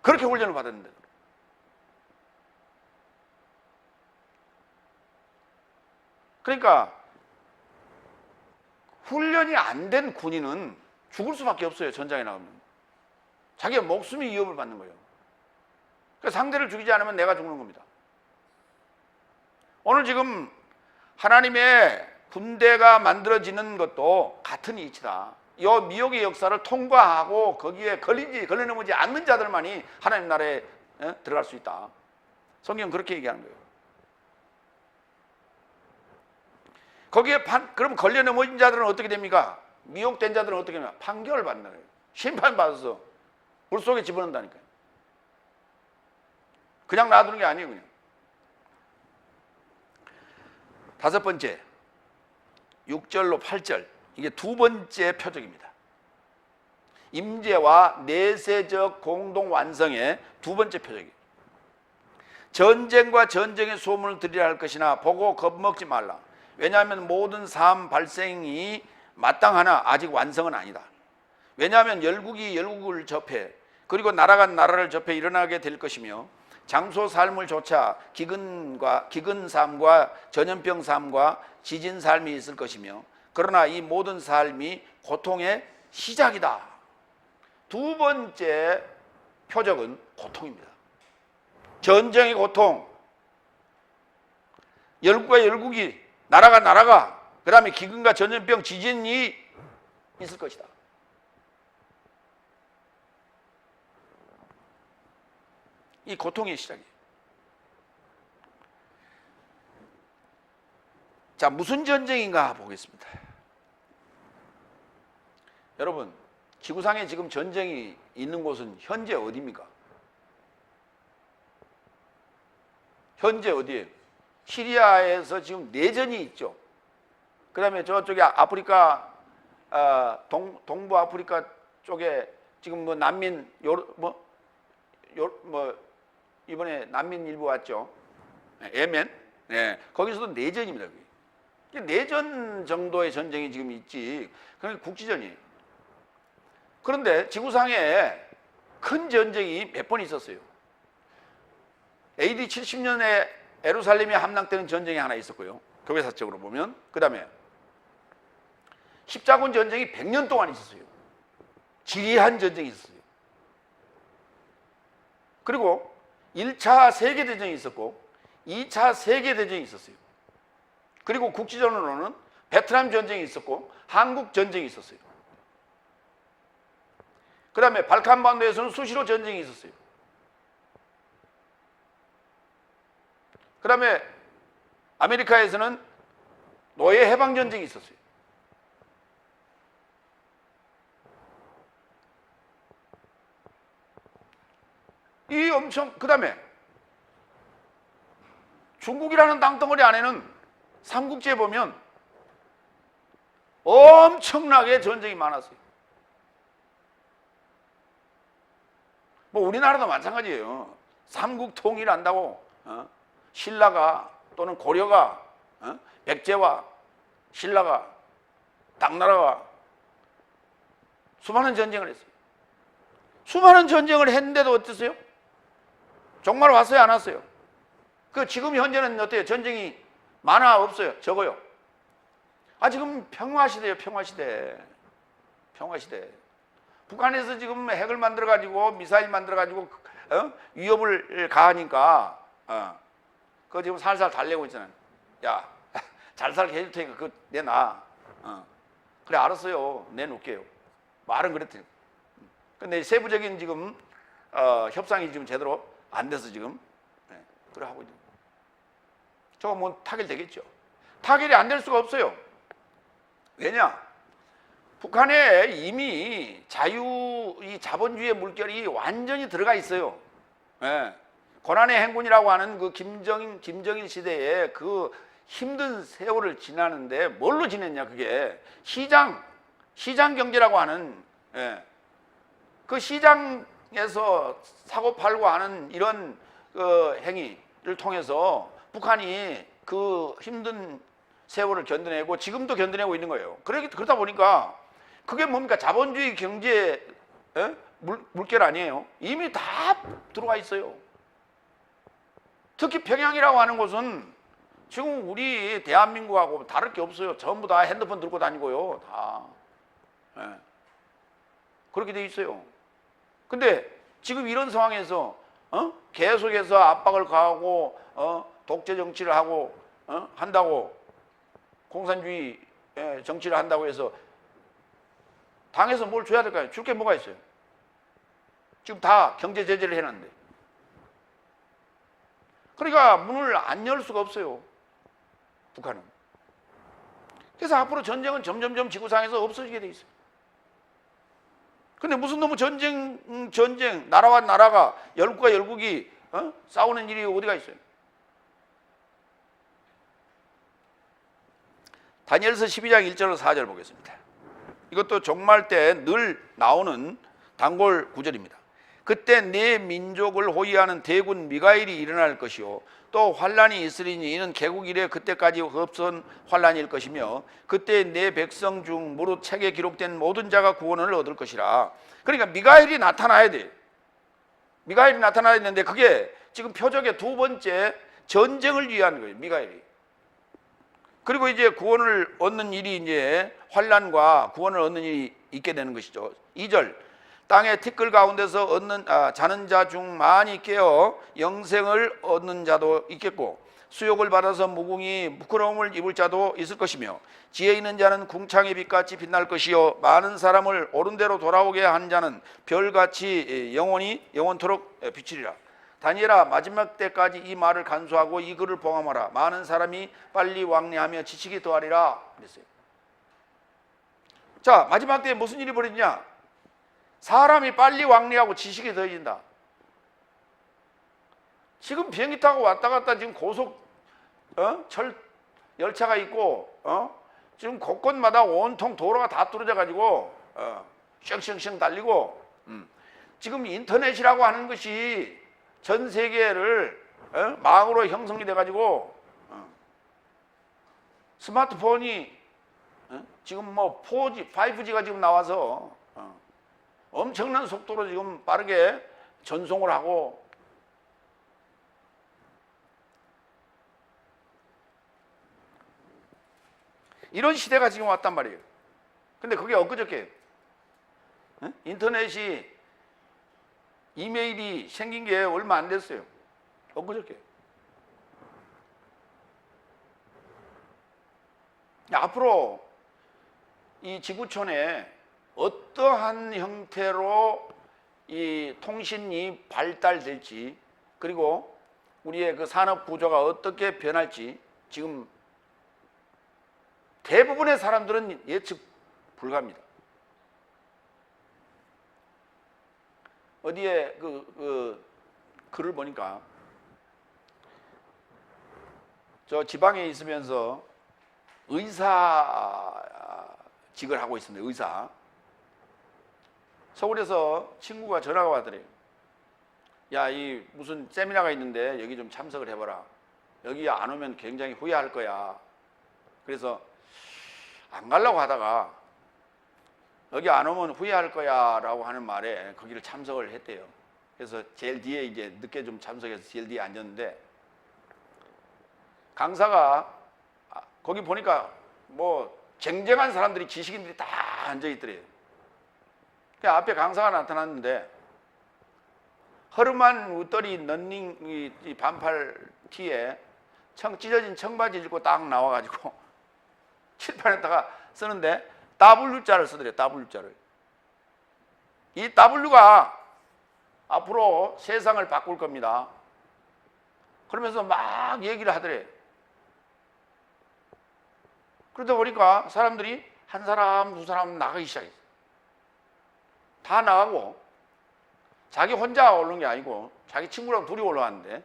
그렇게 훈련을 받았는데. 그러니까 훈련이 안 된 군인은 죽을 수밖에 없어요, 전장에 나가면. 자기의 목숨이 위협을 받는 거예요. 그러니까 상대를 죽이지 않으면 내가 죽는 겁니다. 오늘 지금 하나님의 군대가 만들어지는 것도 같은 이치다. 이 미혹의 역사를 통과하고 거기에 걸려넘지 않는 자들만이 하나님 나라에 들어갈 수 있다. 성경은 그렇게 얘기하는 거예요. 거기에 그럼 걸려넘어진 자들은 어떻게 됩니까? 미혹된 자들은 어떻게 됩니까? 판결을 받는 거예요. 심판받아서 물속에 집어넣는다니까요. 그냥 놔두는 게 아니에요, 그냥. 다섯 번째, 6절로 8절, 이게 두 번째 표적입니다. 임재와 내세적 공동 완성의 두 번째 표적이에요. 전쟁과 전쟁의 소문을 들으려 할 것이나 보고 겁먹지 말라. 왜냐하면 모든 삶 발생이 마땅하나 아직 완성은 아니다. 왜냐하면 열국이 열국을 접해, 그리고 나라가 나라를 접해 일어나게 될 것이며, 장소 삶을 조차 기근 삶과 전염병 삶과 지진 삶이 있을 것이며, 그러나 이 모든 삶이 고통의 시작이다. 두 번째 표적은 고통입니다. 전쟁의 고통, 열국과 열국이, 나라가, 그 다음에 기근과 전염병, 지진이 있을 것이다. 이 고통의 시작이에요. 자, 무슨 전쟁인가 보겠습니다. 여러분, 지구상에 지금 전쟁이 있는 곳은 현재 어디입니까? 현재 어디예요? 시리아에서 지금 내전이 있죠. 그 다음에 저쪽에 아프리카, 동부 아프리카 쪽에 지금 뭐 난민, 이번에 난민 일부 왔죠. 예멘. 네, 거기서도 내전입니다. 내전 정도의 전쟁이 지금 있지. 그러니까 국지전이에요. 그런데 지구상에 큰 전쟁이 몇 번 있었어요. AD 70년에 예루살렘이 함락되는 전쟁이 하나 있었고요. 교회사적으로 보면. 그 다음에 십자군 전쟁이 100년 동안 있었어요. 지리한 전쟁이 있었어요. 그리고 1차 세계대전이 있었고 2차 세계대전이 있었어요. 그리고 국지전으로는 베트남 전쟁이 있었고 한국 전쟁이 있었어요. 그 다음에 발칸반도에서는 수시로 전쟁이 있었어요. 그 다음에 아메리카에서는 노예 해방 전쟁이 있었어요. 이 엄청, 그 다음에 중국이라는 땅덩어리 안에는 삼국지에 보면 엄청나게 전쟁이 많았어요. 뭐 우리나라도 마찬가지예요. 삼국 통일한다고 신라가 또는 고려가 백제와 신라가 당나라가 수많은 전쟁을 했어요. 수많은 전쟁을 했는데도 어땠어요? 정말 왔어요, 안 왔어요? 그 지금 현재는 어때요? 전쟁이 많아, 없어요? 적어요? 지금 평화시대예요, 평화시대. 평화시대. 북한에서 지금 핵을 만들어가지고 미사일 만들어가지고 위협을 가하니까 그거 지금 살살 달래고 있잖아요. 야, 잘 살게 해줄 테니까 그거 내놔. 그래, 알았어요. 내놓을게요. 말은 그랬더니. 근데 세부적인 지금 협상이 지금 제대로 안 돼서 지금 그래 하고 있는. 저거 뭐 타결되겠죠. 타결이 안 될 수가 없어요. 왜냐? 북한에 이미 이 자본주의 물결이 완전히 들어가 있어요. 고난의 행군이라고 하는 그 김정일 시대에 그 힘든 세월을 지나는데 뭘로 지냈냐? 그게 시장 경제라고 하는 그 시장에서 사고 팔고 하는 이런 그 행위를 통해서 북한이 그 힘든 세월을 견뎌내고 지금도 견뎌내고 있는 거예요. 그러다 보니까 그게 뭡니까? 자본주의 경제 물결 아니에요. 이미 다 들어와 있어요. 특히 평양이라고 하는 곳은 지금 우리 대한민국하고 다를 게 없어요. 전부 다 핸드폰 들고 다니고요. 다. 그렇게 돼 있어요. 근데 지금 이런 상황에서 계속해서 압박을 가하고 독재 정치를 하고 한다고 공산주의 정치를 한다고 해서 당에서 뭘 줘야 될까요? 줄 게 뭐가 있어요? 지금 다 경제 제재를 해놨는데. 그러니까 문을 안 열 수가 없어요. 북한은. 그래서 앞으로 전쟁은 점점점 지구상에서 없어지게 돼 있어요. 근데 무슨 놈의 전쟁, 나라와 나라가, 열국과 열국이 싸우는 일이 어디가 있어요? 다니엘서 12장 1절로 4절 보겠습니다. 이것도 종말 때 늘 나오는 단골 구절입니다. 그때 내 민족을 호위하는 대군 미가엘이 일어날 것이요 또 환란이 있으리니 이는 개국 이래 그때까지 없은 환란일 것이며 그때 내 백성 중 무릇 책에 기록된 모든 자가 구원을 얻을 것이라. 그러니까 미가엘이 나타나야 돼. 미가엘이 나타나야 되는데 그게 지금 표적의 두 번째 전쟁을 위한 거예요. 미가엘이. 그리고 이제 구원을 얻는 일이 이제 환란과 구원을 얻는 일이 있게 되는 것이죠. 2절 땅의 티끌 가운데서 자는 자 중 많이 깨어 영생을 얻는 자도 있겠고 수욕을 받아서 무궁히 부끄러움을 입을 자도 있을 것이며 지혜 있는 자는 궁창의 빛같이 빛날 것이요 많은 사람을 옳은 대로 돌아오게 한 자는 별같이 영원토록 비치리라. 다니엘아, 마지막 때까지 이 말을 간수하고 이 글을 봉함하라. 많은 사람이 빨리 왕래하며 지식이 더하리라 그랬어요. 자, 마지막 때에 무슨 일이 벌어지냐? 사람이 빨리 왕래하고 지식이 더해진다. 지금 비행기 타고 왔다 갔다 지금 열차가 있고 지금 곳곳마다 온통 도로가 다 뚫어져 가지고 쉥쉥쉥 달리고 지금 인터넷이라고 하는 것이 전 세계를 망으로 형성이 돼 가지고 스마트폰이 지금 뭐 4G, 5G가 지금 나와서 엄청난 속도로 지금 빠르게 전송을 하고 이런 시대가 지금 왔단 말이에요. 근데 그게 엊그저께 인터넷이 이메일이 생긴 게 얼마 안 됐어요. 엊그저께. 앞으로 이 지구촌에 어떠한 형태로 이 통신이 발달될지 그리고 우리의 그 산업 구조가 어떻게 변할지 지금 대부분의 사람들은 예측 불가합니다. 어디에 글을 보니까 저 지방에 있으면서 의사직을 하고 있습니다. 의사. 서울에서 친구가 전화가 왔더래요. 야, 이 무슨 세미나가 있는데 여기 좀 참석을 해봐라. 여기 안 오면 굉장히 후회할 거야. 그래서 안 가려고 하다가 여기 안 오면 후회할 거야 라고 하는 말에 거기를 참석을 했대요. 그래서 제일 뒤에 이제 늦게 좀 참석해서 제일 뒤에 앉았는데 강사가 거기 보니까 뭐 쟁쟁한 사람들이 지식인들이 다 앉아 있더래요. 그 앞에 강사가 나타났는데 허름한 웃더리 런닝 이 반팔 티에 찢어진 청바지 입고 딱 나와가지고 칠판에다가 쓰는데 W자를 쓰더래요. W자를. 이 W가 앞으로 세상을 바꿀 겁니다. 그러면서 막 얘기를 하더래요. 그러다 보니까 사람들이 한 사람, 두 사람 나가기 시작했어요. 다 나가고 자기 혼자 오른 게 아니고 자기 친구랑 둘이 올라왔는데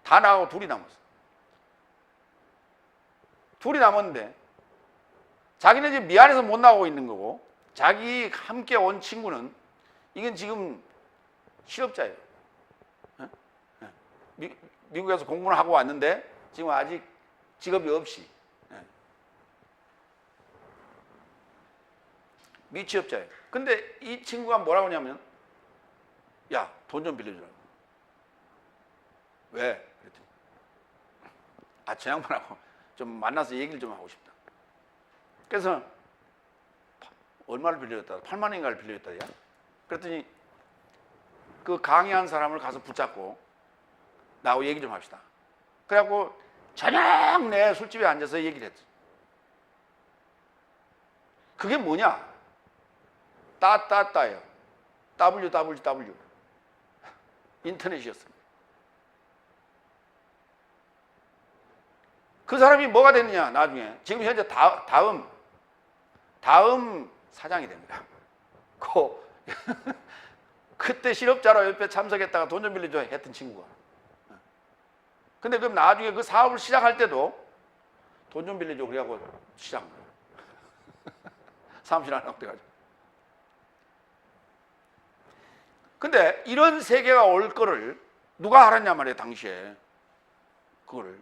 다 나가고 둘이 남았어요. 둘이 남았는데 자기는 지금 미안해서 못 나오고 있는 거고 자기 함께 온 친구는 이건 지금 실업자예요. 미국에서 공부를 하고 왔는데 지금 아직 직업이 없이 미취업자예요. 근데 이 친구가 뭐라고 하냐면 야, 돈 좀 빌려주라고. 왜? 그랬더니 저 양반하고 좀 만나서 얘기를 좀 하고 싶다. 그래서 얼마를 빌려줬다? 8만 원인가를 빌려줬다. 그랬더니 그 강의한 사람을 가서 붙잡고 나하고 얘기 좀 합시다. 그래갖고 저녁 내 술집에 앉아서 얘기를 했지. 그게 뭐냐? 따예요. WWW. 인터넷이었습니다. 그 사람이 뭐가 됐느냐, 나중에. 지금 현재 다음 사장이 됩니다. 그때 실업자로 옆에 참석했다가 돈 좀 빌려줘 했던 친구가. 근데 그럼 나중에 그 사업을 시작할 때도 돈 좀 빌려줘 그래갖고 시작한 거예요. 사무실 하나 없대가지고. 근데 이런 세계가 올 거를 누가 알았냐 말이에요, 당시에. 그거를.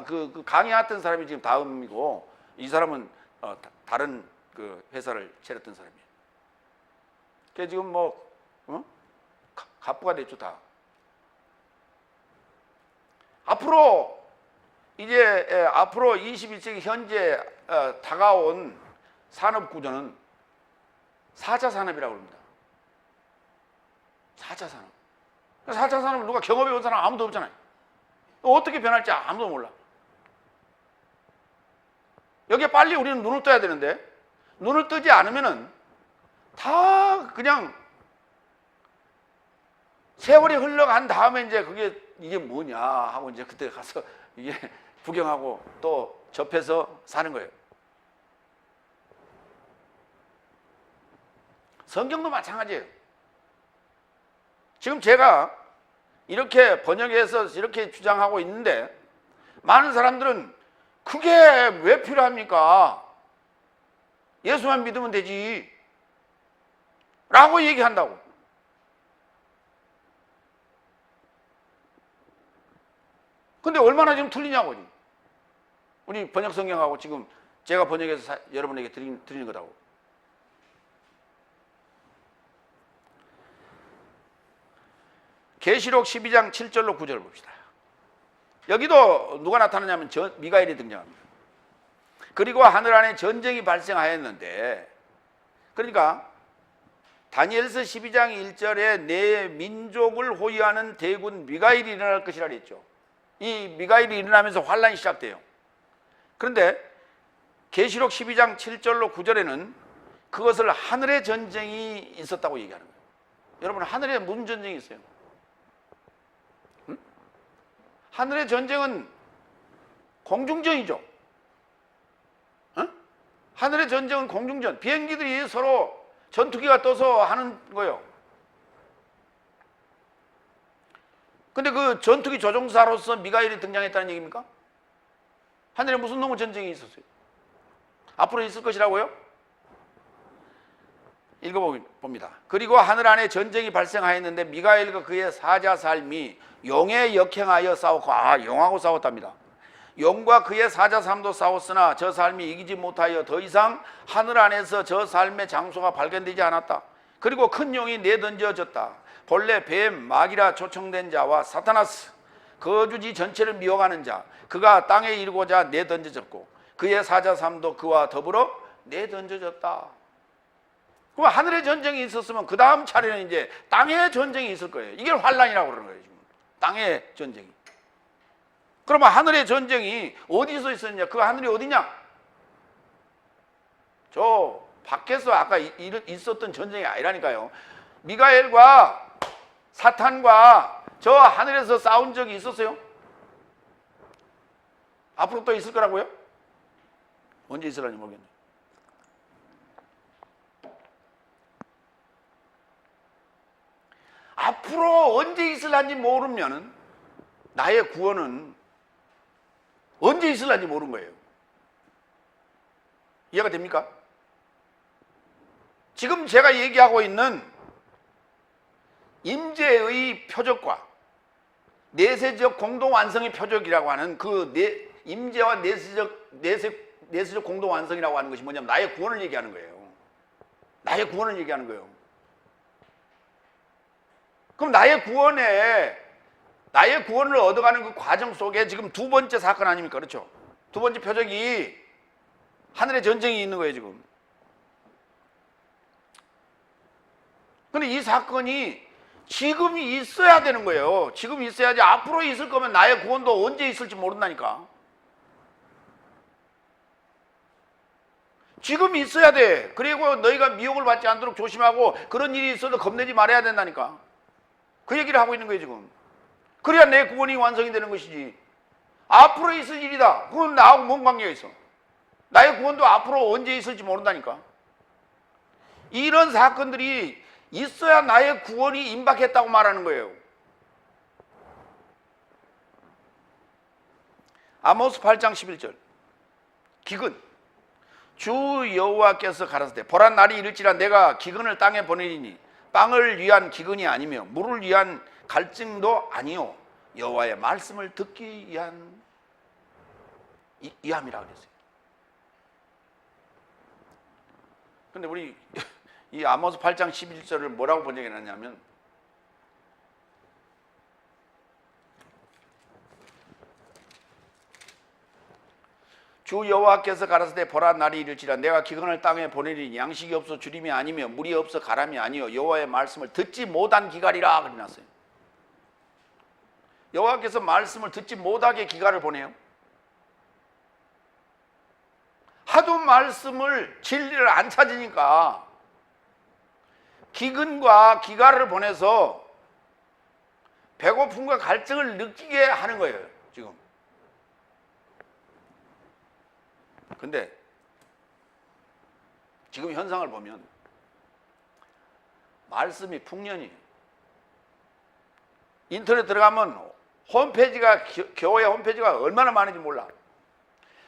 그 강의했던 사람이 지금 다음이고, 이 사람은 다른 그 회사를 차렸던 사람이에요. 그게 지금 뭐, 갑부가 됐죠, 다. 앞으로 21세기 현재 다가온 산업 구조는 4차 산업이라고 합니다. 4차 산업. 4차 산업을 누가 경험해 본 사람 아무도 없잖아요. 어떻게 변할지 아무도 몰라. 여기에 빨리 우리는 눈을 떠야 되는데, 눈을 뜨지 않으면은 다 그냥 세월이 흘러간 다음에 이제 그게 이게 뭐냐 하고 이제 그때 가서 이게 구경하고 또 접해서 사는 거예요. 성경도 마찬가지예요. 지금 제가 이렇게 번역해서 이렇게 주장하고 있는데 많은 사람들은 그게 왜 필요합니까? 예수만 믿으면 되지 라고 얘기한다고. 근데 얼마나 지금 틀리냐고. 우리 번역 성경하고 지금 제가 번역해서 여러분에게 드리는 거라고. 계시록 12장 7절로 9절 봅시다. 여기도 누가 나타나냐면 미가엘이 등장합니다. 그리고 하늘 안에 전쟁이 발생하였는데, 그러니까 다니엘서 12장 1절에 내 민족을 호위하는 대군 미가엘이 일어날 것이라 했죠. 이 미가엘이 일어나면서 환란이 시작돼요. 그런데 계시록 12장 7절로 9절에는 그것을 하늘의 전쟁이 있었다고 얘기하는 거예요. 여러분, 하늘에 무슨 전쟁이 있어요? 하늘의 전쟁은 공중전이죠. 하늘의 전쟁은 공중전. 비행기들이 서로 전투기가 떠서 하는 거예요. 근데 그 전투기 조종사로서 미가엘이 등장했다는 얘기입니까? 하늘에 무슨 놈의 전쟁이 있었어요? 앞으로 있을 것이라고요? 읽어봅니다. 그리고 하늘 안에 전쟁이 발생하였는데 미가엘과 그의 사자 삶이 용에 역행하여 싸웠고, 용하고 싸웠답니다. 용과 그의 사자 삶도 싸웠으나 저 삶이 이기지 못하여 더 이상 하늘 안에서 저 삶의 장소가 발견되지 않았다. 그리고 큰 용이 내던져졌다. 본래 뱀, 마귀라 초청된 자와 사타나스, 거주지 전체를 미워가는 자, 그가 땅에 이르고자 내던져졌고 그의 사자 삶도 그와 더불어 내던져졌다. 그럼 하늘의 전쟁이 있었으면 그 다음 차례는 이제 땅의 전쟁이 있을 거예요. 이게 환란이라고 그러는 거예요, 지금. 땅의 전쟁이. 그러면 하늘의 전쟁이 어디서 있었냐? 그 하늘이 어디냐? 저 밖에서 아까 있었던 전쟁이 아니라니까요. 미가엘과 사탄과 저 하늘에서 싸운 적이 있었어요? 앞으로 또 있을 거라고요? 언제 있을런지 모르겠네요. 앞으로 언제 있을런지 모르면 나의 구원은 언제 있을런지 모르는 거예요. 이해가 됩니까? 지금 제가 얘기하고 있는 임재의 표적과 내세적 공동완성의 표적이라고 하는 그 임재와 내세적 공동완성이라고 하는 것이 뭐냐면 나의 구원을 얘기하는 거예요. 나의 구원을 얘기하는 거예요. 그럼 나의 구원을 얻어가는 그 과정 속에 지금 두 번째 사건 아닙니까? 그렇죠? 두 번째 표적이 하늘의 전쟁이 있는 거예요, 지금. 근데 이 사건이 지금 있어야 되는 거예요. 지금 있어야지. 앞으로 있을 거면 나의 구원도 언제 있을지 모른다니까. 지금 있어야 돼. 그리고 너희가 미혹을 받지 않도록 조심하고 그런 일이 있어도 겁내지 말아야 된다니까. 그 얘기를 하고 있는 거예요, 지금. 그래야 내 구원이 완성이 되는 것이지. 앞으로 있을 일이다. 그건 나하고 뭔 관계가 있어? 나의 구원도 앞으로 언제 있을지 모른다니까. 이런 사건들이 있어야 나의 구원이 임박했다고 말하는 거예요. 아모스 8장 11절. 기근. 주 여호와께서 가라사대 보란 날이 이를지라 내가 기근을 땅에 보내리니 빵을 위한 기근이 아니며 물을 위한 갈증도 아니요 여호와의 말씀을 듣기 위한 이함이라 그랬어요. 근데 우리 이 아모스 8장 11절을 뭐라고 번역해 놨냐면 주 여호와께서 가라사대 보라 날이 이를지라 내가 기근을 땅에 보내리니 양식이 없어 주림이 아니며 물이 없어 가람이 아니요 여호와의 말씀을 듣지 못한 기갈이라 그러났어요. 여호와께서 말씀을 듣지 못하게 기갈을 보내요. 하도 말씀을 진리를 안 찾으니까 기근과 기갈을 보내서 배고픔과 갈증을 느끼게 하는 거예요, 지금. 근데 지금 현상을 보면 말씀이 풍년이에요. 인터넷 들어가면 홈페이지가 교회 홈페이지가 얼마나 많은지 몰라.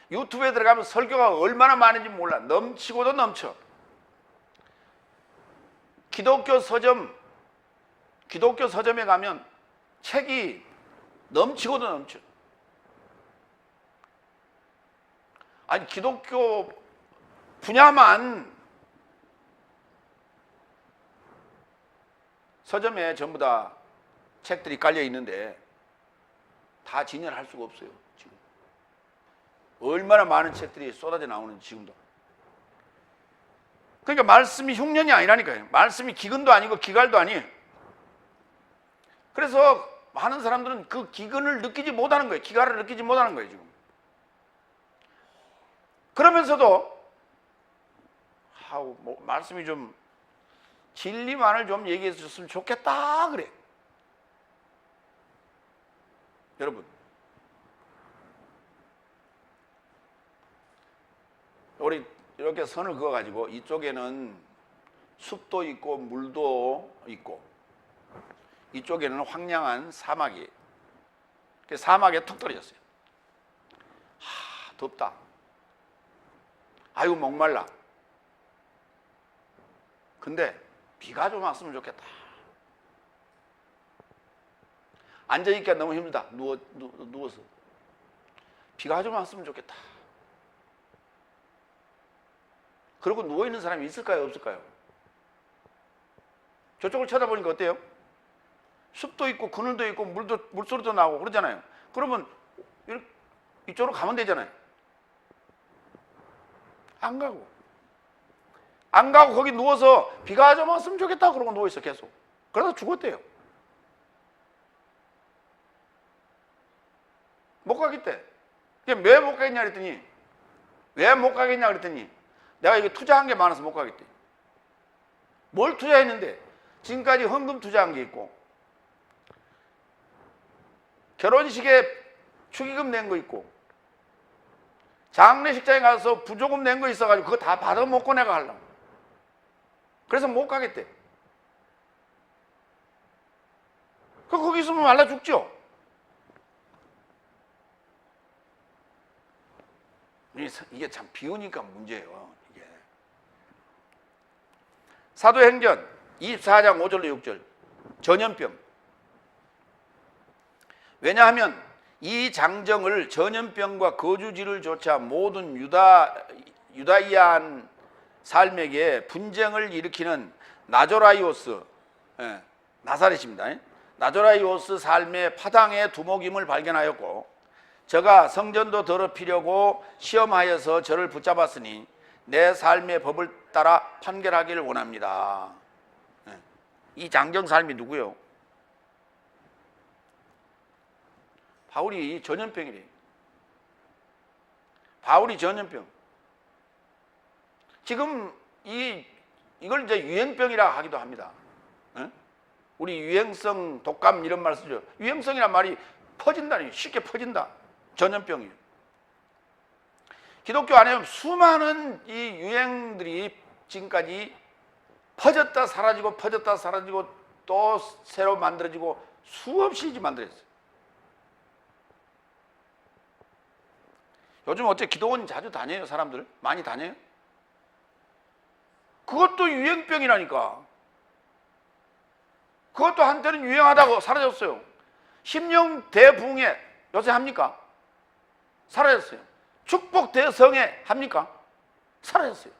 유튜브에 들어가면 설교가 얼마나 많은지 몰라. 넘치고도 넘쳐. 기독교 서점에 가면 책이 넘치고도 넘쳐. 아니 기독교 분야만 서점에 전부 다 책들이 깔려 있는데 다 진열할 수가 없어요. 지금 얼마나 많은 책들이 쏟아져 나오는지 지금도. 그러니까 말씀이 흉년이 아니라니까요. 말씀이 기근도 아니고 기갈도 아니에요. 그래서 많은 사람들은 그 기근을 느끼지 못하는 거예요. 기갈을 느끼지 못하는 거예요, 지금. 그러면서도 말씀이 좀 진리만을 좀 얘기해 주셨으면 좋겠다 그래. 여러분, 우리 이렇게 선을 그어가지고 이쪽에는 숲도 있고 물도 있고 이쪽에는 황량한 사막이, 사막에 툭 떨어졌어요. 덥다. 아이고 목말라. 근데 비가 좀 왔으면 좋겠다. 앉아있기가 너무 힘들다. 누워서 비가 좀 왔으면 좋겠다. 그러고 누워있는 사람이 있을까요, 없을까요? 저쪽을 쳐다보니까 어때요? 숲도 있고 그늘도 있고 물소리도 나고 그러잖아요. 그러면 이쪽으로 가면 되잖아요. 안 가고 거기 누워서 비가 좀 왔으면 좋겠다 그러고 누워있어 계속. 그러다 죽었대요. 못 가겠대. 왜 못 가겠냐 그랬더니 내가 이게 투자한 게 많아서 못 가겠대. 뭘 투자했는데 지금까지 헌금 투자한 게 있고 결혼식에 축의금 낸 거 있고 장례식장에 가서 부조금 낸 거 있어가지고 그거 다 받아먹고 내가 하려고. 그래서 못 가겠대. 거기 있으면 말라 죽죠. 이게 참 비우니까 문제예요. 이게. 사도행전 24장 5절로 6절 전염병. 왜냐하면 이 장정을 전염병과 거주지를 조차 모든 유다이안 삶에게 분쟁을 일으키는 나조라이오스, 나사렛입니다. 나조라이오스 삶의 파당의 두목임을 발견하였고 저가 성전도 더럽히려고 시험하여서 저를 붙잡았으니 내 삶의 법을 따라 판결하기를 원합니다. 이 장정 삶이 누구요? 바울이 전염병이래요. 바울이 전염병. 지금 이걸 이제 유행병이라 하기도 합니다. 우리 유행성 독감 이런 말 쓰죠. 유행성이란 말이 퍼진다니, 쉽게 퍼진다. 전염병이에요. 기독교 안에 수많은 이 유행들이 지금까지 퍼졌다 사라지고 또 새로 만들어지고 수없이 만들어졌어요. 요즘 어째 기도원 자주 다녀요, 사람들? 많이 다녀요? 그것도 유행병이라니까. 그것도 한때는 유행하다고 사라졌어요. 심령 대붕에 요새 합니까? 사라졌어요. 축복 대성에 합니까? 사라졌어요.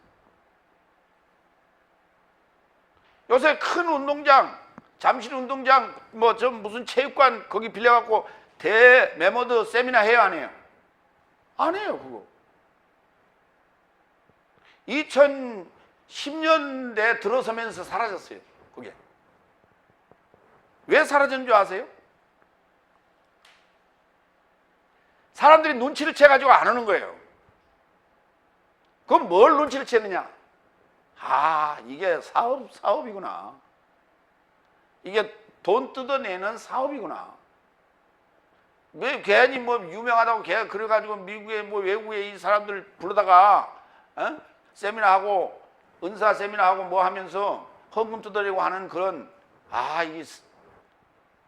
요새 큰 운동장, 잠실 운동장, 무슨 체육관 거기 빌려갖고 대메모드 세미나 해요, 안 해요? 안 해요, 그거. 2010년대 들어서면서 사라졌어요. 그게 왜 사라진 줄 아세요? 사람들이 눈치를 채가지고 안 오는 거예요. 그럼 뭘 눈치를 채느냐? 이게 사업이구나. 이게 돈 뜯어내는 사업이구나. 왜 괜히 뭐 유명하다고 걔가 그래가지고 미국에 뭐 외국에 이 사람들 불러다가 세미나 하고 은사 세미나 하고 뭐 하면서 헌금 뜯어내고 하는 그런 이게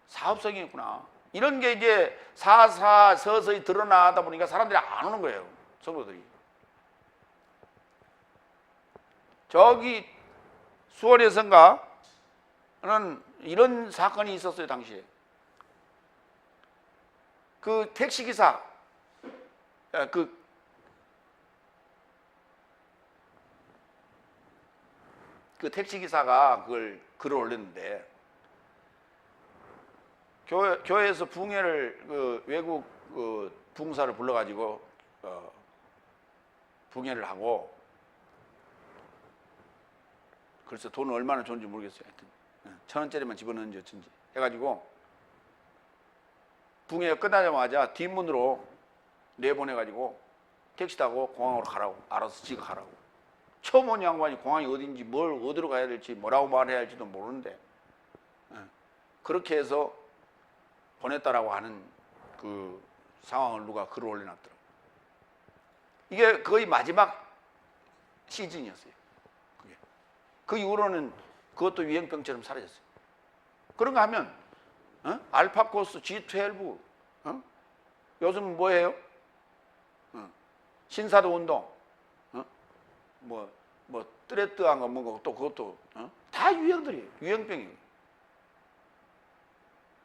사업성이 있구나. 이런 게 이제 서서히 드러나다 보니까 사람들이 안 오는 거예요. 성도들이. 저기 수원에선가는 이런 사건이 있었어요. 당시에 그 택시기사 그 택시기사가 그걸 글을 올렸는데 교회에서 붕회를 외국 붕사를 불러가지고 붕회를 하고 글쎄 돈은 얼마나 줬는지 모르겠어요. 하여튼 1,000원짜리만 집어넣는지 어쩐지 해가지고 붕회가 끝나자마자 뒷문으로 내보내가지고 택시 타고 공항으로 가라고. 알아서 지가 가라고. 처음 온 양반이 공항이 어딘지 뭘 어디로 가야 될지 뭐라고 말해야 할지도 모르는데 그렇게 해서 보냈다라고 하는 그 상황을 누가 글을 올려놨더라고요. 이게 거의 마지막 시즌이었어요. 그게. 그 이후로는 그것도 유행병처럼 사라졌어요. 그런가 하면 알파코스 G12 요즘 뭐예요? 신사도 운동 뭐 트레트한 거 뭐 또 그것도 다 유행들이에요. 유행병이에요.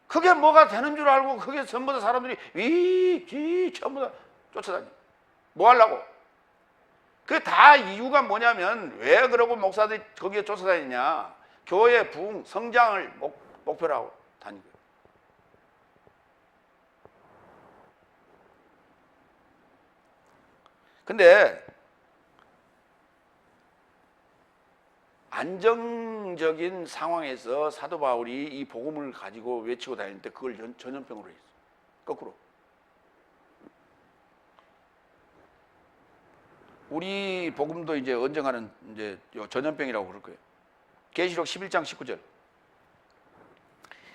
그게 뭐가 되는 줄 알고 그게 전부 다 사람들이 전부 다 쫓아다니. 뭐 하려고? 그게 다 이유가 뭐냐면 왜 그러고 목사들이 거기에 쫓아다니냐? 교회 부흥, 성장을 목표로 하고 다니고. 근데 안정적인 상황에서 사도 바울이 이 복음을 가지고 외치고 다닐 때 그걸 전염병으로 했어요. 거꾸로. 우리 복음도 이제 언젠가는 이제 전염병이라고 그럴 거예요. 계시록 11장 19절.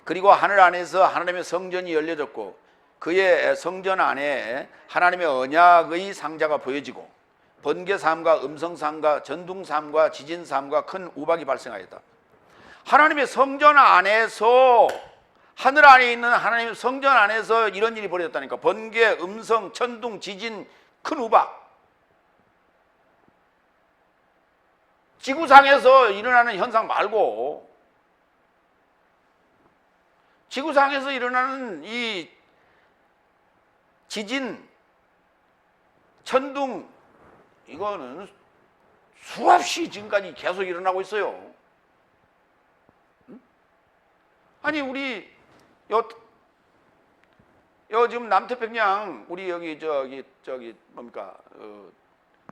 그리고 하늘 안에서 하나님의 성전이 열려졌고 그의 성전 안에 하나님의 언약의 상자가 보여지고 번개삼과 음성삼과 전둥삼과 지진삼과 큰 우박이 발생하였다. 하나님의 성전 안에서 하늘 안에 있는 하나님의 성전 안에서 이런 일이 벌어졌다니까. 번개, 음성, 천둥, 지진, 큰 우박. 지구상에서 일어나는 현상 말고 지구상에서 일어나는 이 지진, 천둥 이거는 수없이 지금까지 계속 일어나고 있어요. 아니 우리 지금 남태평양 우리 여기 저기 뭡니까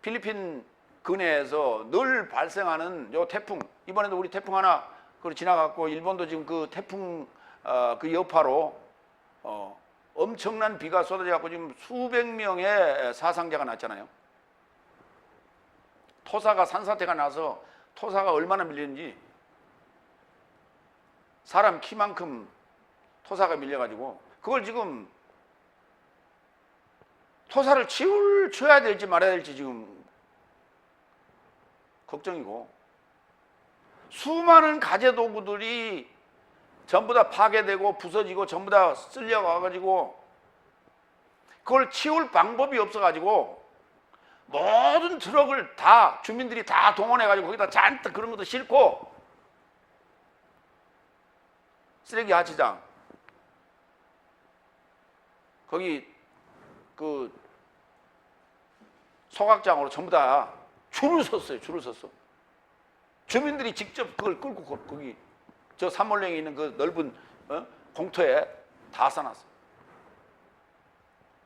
필리핀 근해에서 늘 발생하는 요 태풍, 이번에도 우리 태풍 하나 지나갔고 일본도 지금 그 태풍 그 여파로 엄청난 비가 쏟아져 갖고 지금 수백 명의 사상자가 났잖아요. 토사가 산사태가 나서 토사가 얼마나 밀렸는지 사람 키만큼 토사가 밀려가지고 그걸 지금 토사를 치워야 될지 말아야 될지 지금 걱정이고 수많은 가재도구들이 전부 다 파괴되고 부서지고 전부 다 쓸려가가지고 그걸 치울 방법이 없어가지고 모든 트럭을 다 주민들이 다 동원해가지고 거기다 잔뜩 그런 것도 싣고 쓰레기 하치장 거기 그 소각장으로 전부 다 줄을 섰어요. 줄을 섰어. 주민들이 직접 그걸 끌고 거기 저 산몰랭이 있는 그 넓은 공터에 다 싸놨어요.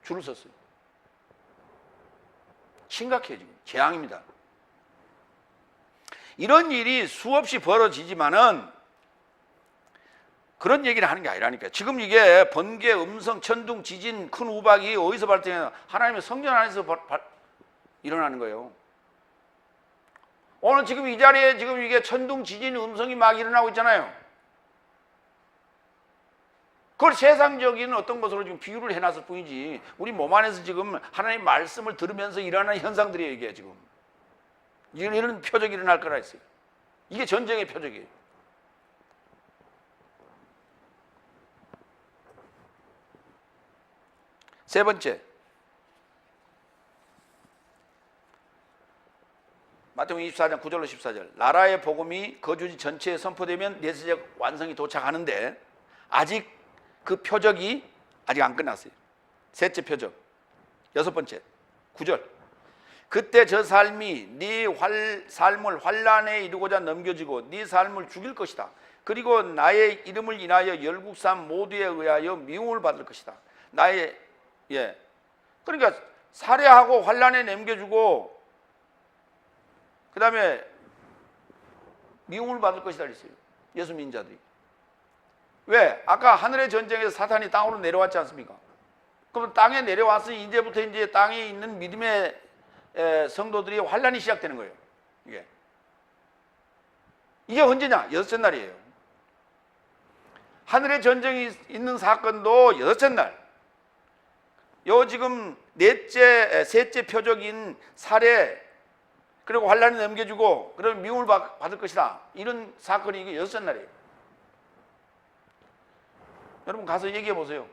줄을 섰어요. 심각해요. 지금 재앙입니다. 이런 일이 수없이 벌어지지만은 그런 얘기를 하는 게 아니라니까요. 지금 이게 번개, 음성, 천둥, 지진, 큰 우박이 어디서 발생해요? 하나님의 성전 안에서 일어나는 거예요. 오늘 지금 이 자리에 지금 이게 천둥, 지진, 음성이 막 일어나고 있잖아요. 그걸 세상적인 어떤 것으로 지금 비유를 해놨을 뿐이지, 우리 몸 안에서 지금 하나님의 말씀을 들으면서 일어나는 현상들이에요, 이게 지금. 이런 표적이 일어날 거라 했어요. 이게 전쟁의 표적이에요. 세 번째, 마태복음 24장 9절로 14절. 나라의 복음이 거주지 전체에 선포되면 내세적 완성이 도착하는데 아직 그 표적이 아직 안 끝났어요. 셋째 표적. 여섯 번째, 9절. 그때 저 삶이 네 삶을 환난에 이르고자 넘겨지고 네 삶을 죽일 것이다. 그리고 나의 이름을 인하여 열국 사람 모두에 의하여 미움을 받을 것이다. 그러니까 살해하고 환난에 넘겨주고 그 다음에 미움을 받을 것이다 그랬어요. 예수 믿는 자들이. 왜? 아까 하늘의 전쟁에서 사탄이 땅으로 내려왔지 않습니까? 그럼 땅에 내려왔으니 이제부터 이제 땅에 있는 믿음의 성도들이 환난이 시작되는 거예요. 이게 언제냐? 여섯째 날이에요. 하늘의 전쟁이 있는 사건도 여섯째 날. 지금 셋째 표적인 살해, 그리고 환난이 넘겨주고 그러면 미움을 받을 것이다. 이런 사건이 이게 여섯째 날이에요. 여러분 가서 얘기해 보세요.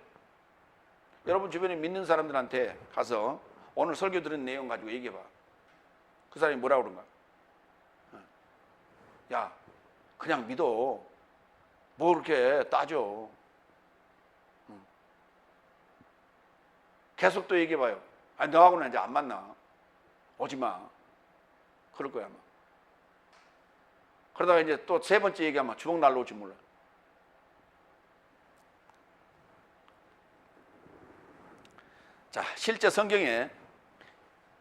여러분 주변에 믿는 사람들한테 가서 오늘 설교 들은 내용 가지고 얘기해 봐. 그 사람이 뭐라고 그런가? 야, 그냥 믿어. 뭐 그렇게 따져. 계속 또 얘기해 봐요. 아니, 너하고는 이제 안 만나. 오지 마. 그럴 거야, 아마. 그러다가 이제 또 세 번째 얘기하면 주먹 날라올지 몰라. 자, 실제 성경에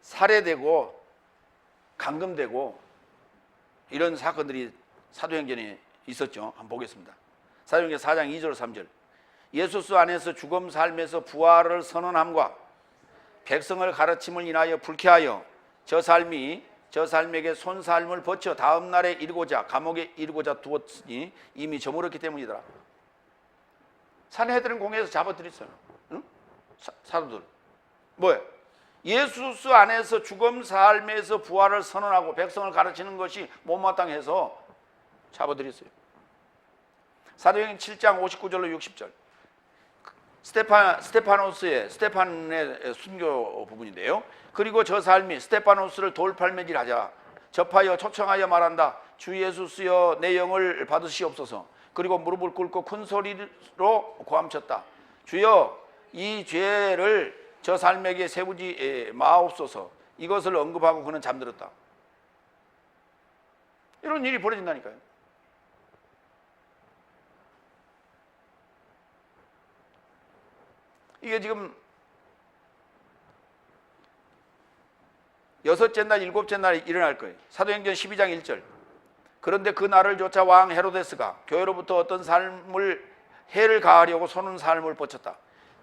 살해되고 감금되고 이런 사건들이 사도행전에 있었죠. 한번 보겠습니다. 사도행전 4장 2절 3절. 예수스 안에서 죽음 삶에서 부활을 선언함과 백성을 가르침을 인하여 불쾌하여 저 삶에게 손삶을 벗쳐 다음 날에 이르고자 감옥에 이르고자 두었으니 이미 저물었기 때문이더라. 산헤드린 공회에서 잡아들였어요. 응? 사도들. 뭐예요? 예수스 안에서 죽음 삶에서 부활을 선언하고 백성을 가르치는 것이 못마땅해서 잡아들였어요. 사도행전 7장 59절로 60절. 스테판의 순교 부분인데요. 그리고 저 삶이 스테파노스를 돌팔매질하자 접하여 초청하여 말한다. 주 예수여 내 영을 받으시옵소서. 그리고 무릎을 꿇고 큰 소리로 고함쳤다. 주여 이 죄를 저 삶에게 세우지 마옵소서. 이것을 언급하고 그는 잠들었다. 이런 일이 벌어진다니까요. 이게 지금 여섯째 날, 일곱째 날 일어날 거예요. 사도행전 12장 1절. 그런데 그 날을 조차 왕 헤로데스가 교회로부터 어떤 해를 가하려고 손은 삶을 뻗쳤다.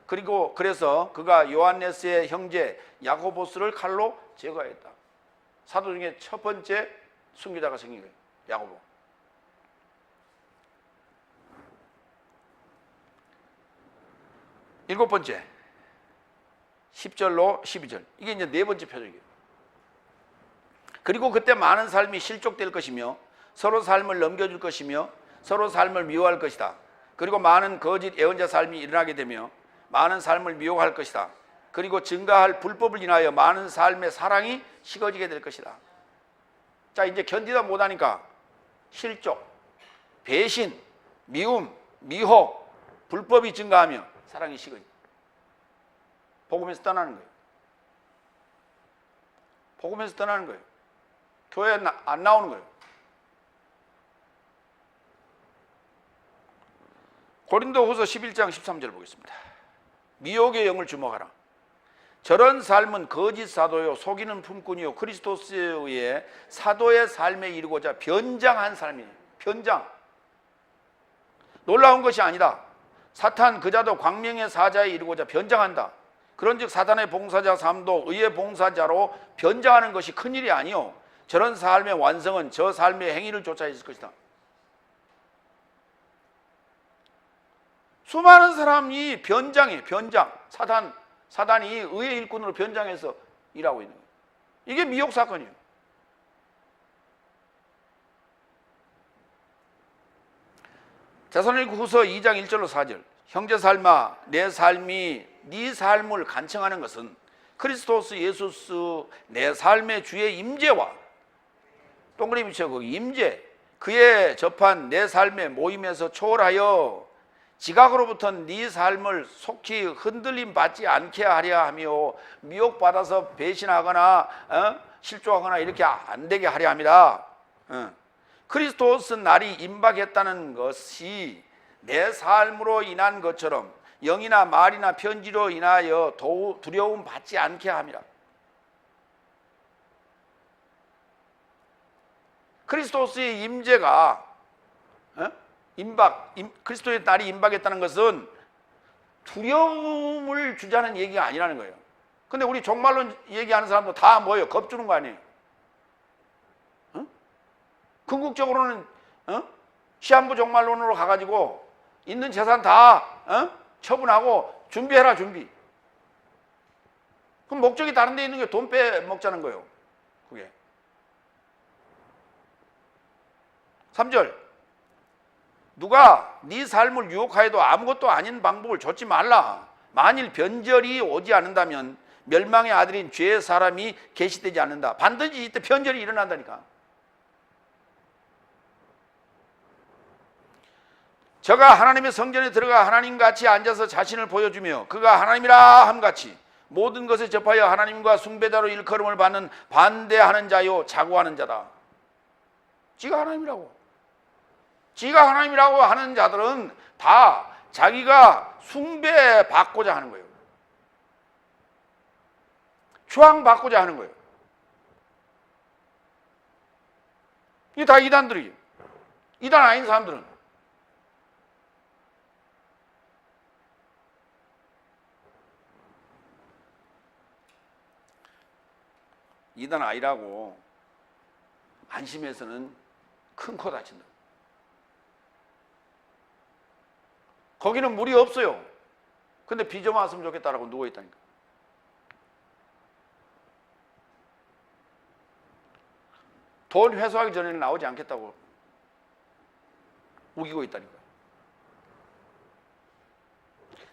그래서 그가 요한네스의 형제 야고보스를 칼로 제거했다. 사도 중에 첫 번째 순교자가 생긴 거예요. 야고보. 일곱 번째 10절로 12절. 이게 이제 네 번째 표적이에요. 그리고 그때 많은 삶이 실족될 것이며 서로 삶을 넘겨줄 것이며 서로 삶을 미워할 것이다. 그리고 많은 거짓 예언자 삶이 일어나게 되며 많은 삶을 미워할 것이다. 그리고 증가할 불법을 인하여 많은 삶의 사랑이 식어지게 될 것이다. 자, 이제 견디다 못하니까 실족, 배신, 미움, 미혹, 불법이 증가하며 사랑이 식어져. 복음에서 떠나는 거예요. 복음에서 떠나는 거예요. 교회에 안 나오는 거예요. 고린도후서 11장 13절 보겠습니다. 미혹의 영을 주목하라. 저런 삶은 거짓 사도요 속이는 품꾼이요 그리스도스에 의해 사도의 삶에 이르고자 변장한 삶이에요. 변장. 놀라운 것이 아니다. 사탄 그자도 광명의 사자에 이르고자 변장한다. 그런즉 사단의 봉사자 삶도 의의 봉사자로 변장하는 것이 큰일이 아니요 저런 삶의 완성은 저 삶의 행위를 쫓아 있을 것이다. 수많은 사람이 변장해. 변장. 사단이 의의 일꾼으로 변장해서 일하고 있는 거예요. 이게 미혹 사건이에요. 데살로니가후서 2장 1절로 4절. 형제 삶아 내 삶이 네 삶을 간청하는 것은 그리스도스 예수스 내 삶의 주의 임재와 동그라미 쳐 거기 임재 그의 접한 내 삶의 모임에서 초월하여 지각으로부터 네 삶을 속히 흔들림 받지 않게 하려 하며 미혹받아서 배신하거나 실족하거나 이렇게 안 되게 하려 합니다. 그리스도스 날이 임박했다는 것이 내 삶으로 인한 것처럼 영이나 말이나 편지로 인하여 두려움 받지 않게 합니다. 그리스도스의 임재가 그리스도의 날이 임박했다는 것은 두려움을 주자는 얘기가 아니라는 거예요. 근데 우리 종말론 얘기하는 사람도 다 뭐예요? 겁주는 거 아니에요? 궁극적으로는 시한부 종말론으로 가가지고 있는 재산 다 처분하고 준비해라 준비. 그럼 목적이 다른 데 있는 게 돈 빼먹자는 거예요. 그게 3절 누가 네 삶을 유혹하여도 아무것도 아닌 방법을 좇지 말라. 만일 변절이 오지 않는다면 멸망의 아들인 죄의 사람이 계시되지 않는다. 반드시 이때 변절이 일어난다니까. 저가 하나님의 성전에 들어가 하나님같이 앉아서 자신을 보여주며 그가 하나님이라 함같이 모든 것을 접하여 하나님과 숭배자로 일컬음을 받는 반대하는 자요 자고하는 자다. 지가 하나님이라고 하는 자들은 다 자기가 숭배받고자 하는 거예요. 추앙받고자 하는 거예요. 이게 다 이단들이에요. 이단 아닌 사람들은 이단 아니라고 안심해서는 큰 코 다친다. 거기는 물이 없어요. 근데 비 좀 왔으면 좋겠다라고 누워있다니까. 돈 회수하기 전에는 나오지 않겠다고 우기고 있다니까.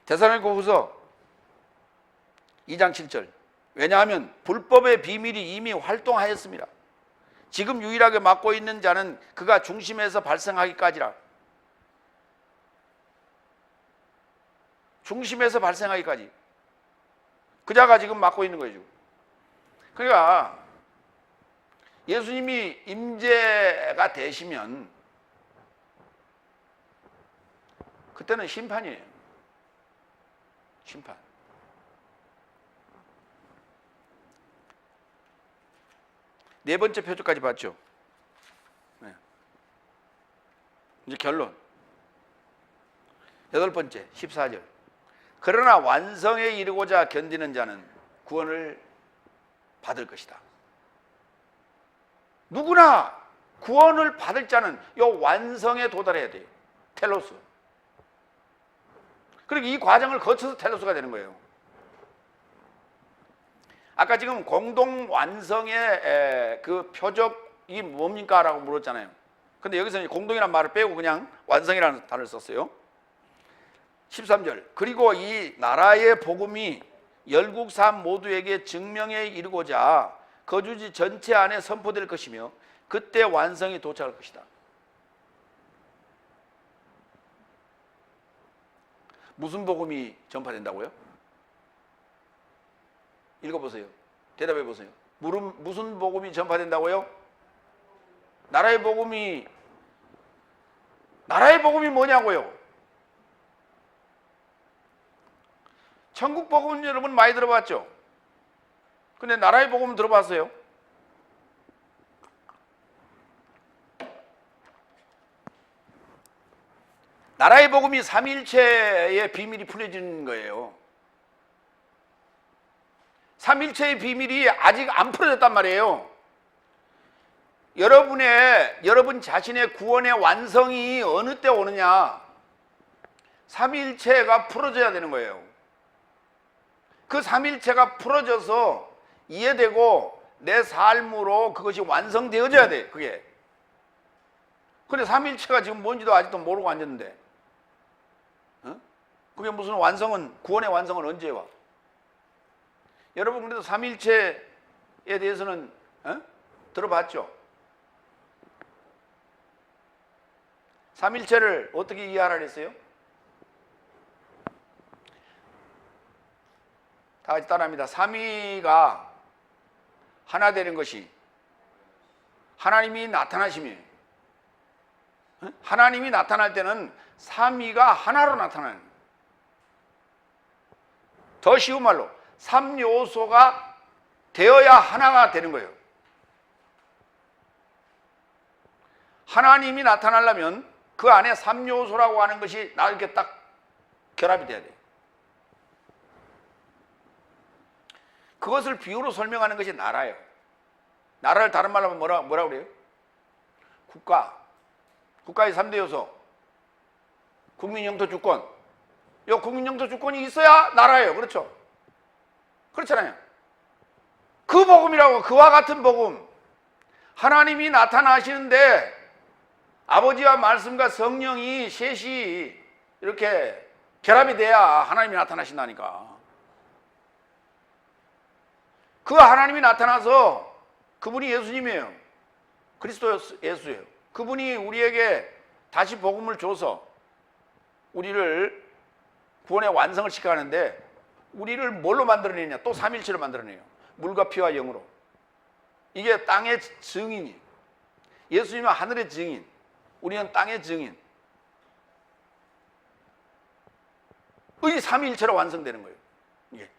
데살로니가후서 2장 7절 왜냐하면 불법의 비밀이 이미 활동하였습니다. 지금 유일하게 맡고 있는 자는 그가 중심에서 발생하기까지라. 중심에서 발생하기까지 그 자가 지금 맡고 있는 거예요. 그러니까 예수님이 임재가 되시면 그때는 심판이에요. 심판. 네 번째 표적까지 봤죠. 네. 이제 결론. 여덟 번째 14절. 그러나 완성에 이르고자 견디는 자는 구원을 받을 것이다. 누구나 구원을 받을 자는 이 완성에 도달해야 돼요. 텔로스. 그리고 이 과정을 거쳐서 텔로스가 되는 거예요. 아까 지금 공동 완성의 그 표적이 뭡니까? 라고 물었잖아요. 근데 여기서는 공동이라는 말을 빼고 그냥 완성이라는 단어를 썼어요. 13절. 그리고 이 나라의 복음이 열국 삶 모두에게 증명에 이르고자 거주지 전체 안에 선포될 것이며 그때 완성이 도착할 것이다. 무슨 복음이 전파된다고요? 읽어보세요. 대답해 보세요. 무슨 복음이 전파된다고요? 나라의 복음이 뭐냐고요? 천국 복음 여러분 많이 들어봤죠? 근데 나라의 복음 들어봤어요? 나라의 복음이 삼위일체의 비밀이 풀어지는 거예요. 삼위일체의 비밀이 아직 안 풀어졌단 말이에요. 여러분 자신의 구원의 완성이 어느 때 오느냐? 삼위일체가 풀어져야 되는 거예요. 그 삼위일체가 풀어져서 이해되고 내 삶으로 그것이 완성되어져야 돼. 그게. 근데 삼위일체가 지금 뭔지도 아직도 모르고 앉았는데, 그게 무슨 구원의 완성은 언제 와? 여러분 그래도 삼위일체에 대해서는 들어봤죠? 삼위일체를 어떻게 이해하라 그랬어요? 다 같이 따라합니다. 삼위가 하나 되는 것이 하나님이 나타나심이에요. 하나님이 나타날 때는 삼위가 하나로 나타나는 거예요. 더 쉬운 말로 3요소가 되어야 하나가 되는 거예요. 하나님이 나타나려면 그 안에 3요소라고 하는 것이 이렇게 딱 결합이 돼야 돼요. 그것을 비유로 설명하는 것이 나라예요. 나라를 다른 말로 하면 뭐라 그래요? 국가의 3대 요소. 국민, 영토, 주권. 이 국민, 영토, 주권이 있어야 나라예요. 그렇죠? 그렇잖아요. 그 복음이라고, 그와 같은 복음. 하나님이 나타나시는데 아버지와 말씀과 성령이 셋이 이렇게 결합이 돼야 하나님이 나타나신다니까. 그 하나님이 나타나서 그분이 예수님이에요. 그리스도 예수예요. 그분이 우리에게 다시 복음을 줘서 우리를 구원의 완성을 시켜가는데 우리를 뭘로 만들어내냐? 또 삼일체로 만들어내요. 물과 피와 영으로. 이게 땅의 증인이에요. 예수님은 하늘의 증인, 우리는 땅의 증인. 의 삼위일체로 완성되는 거예요.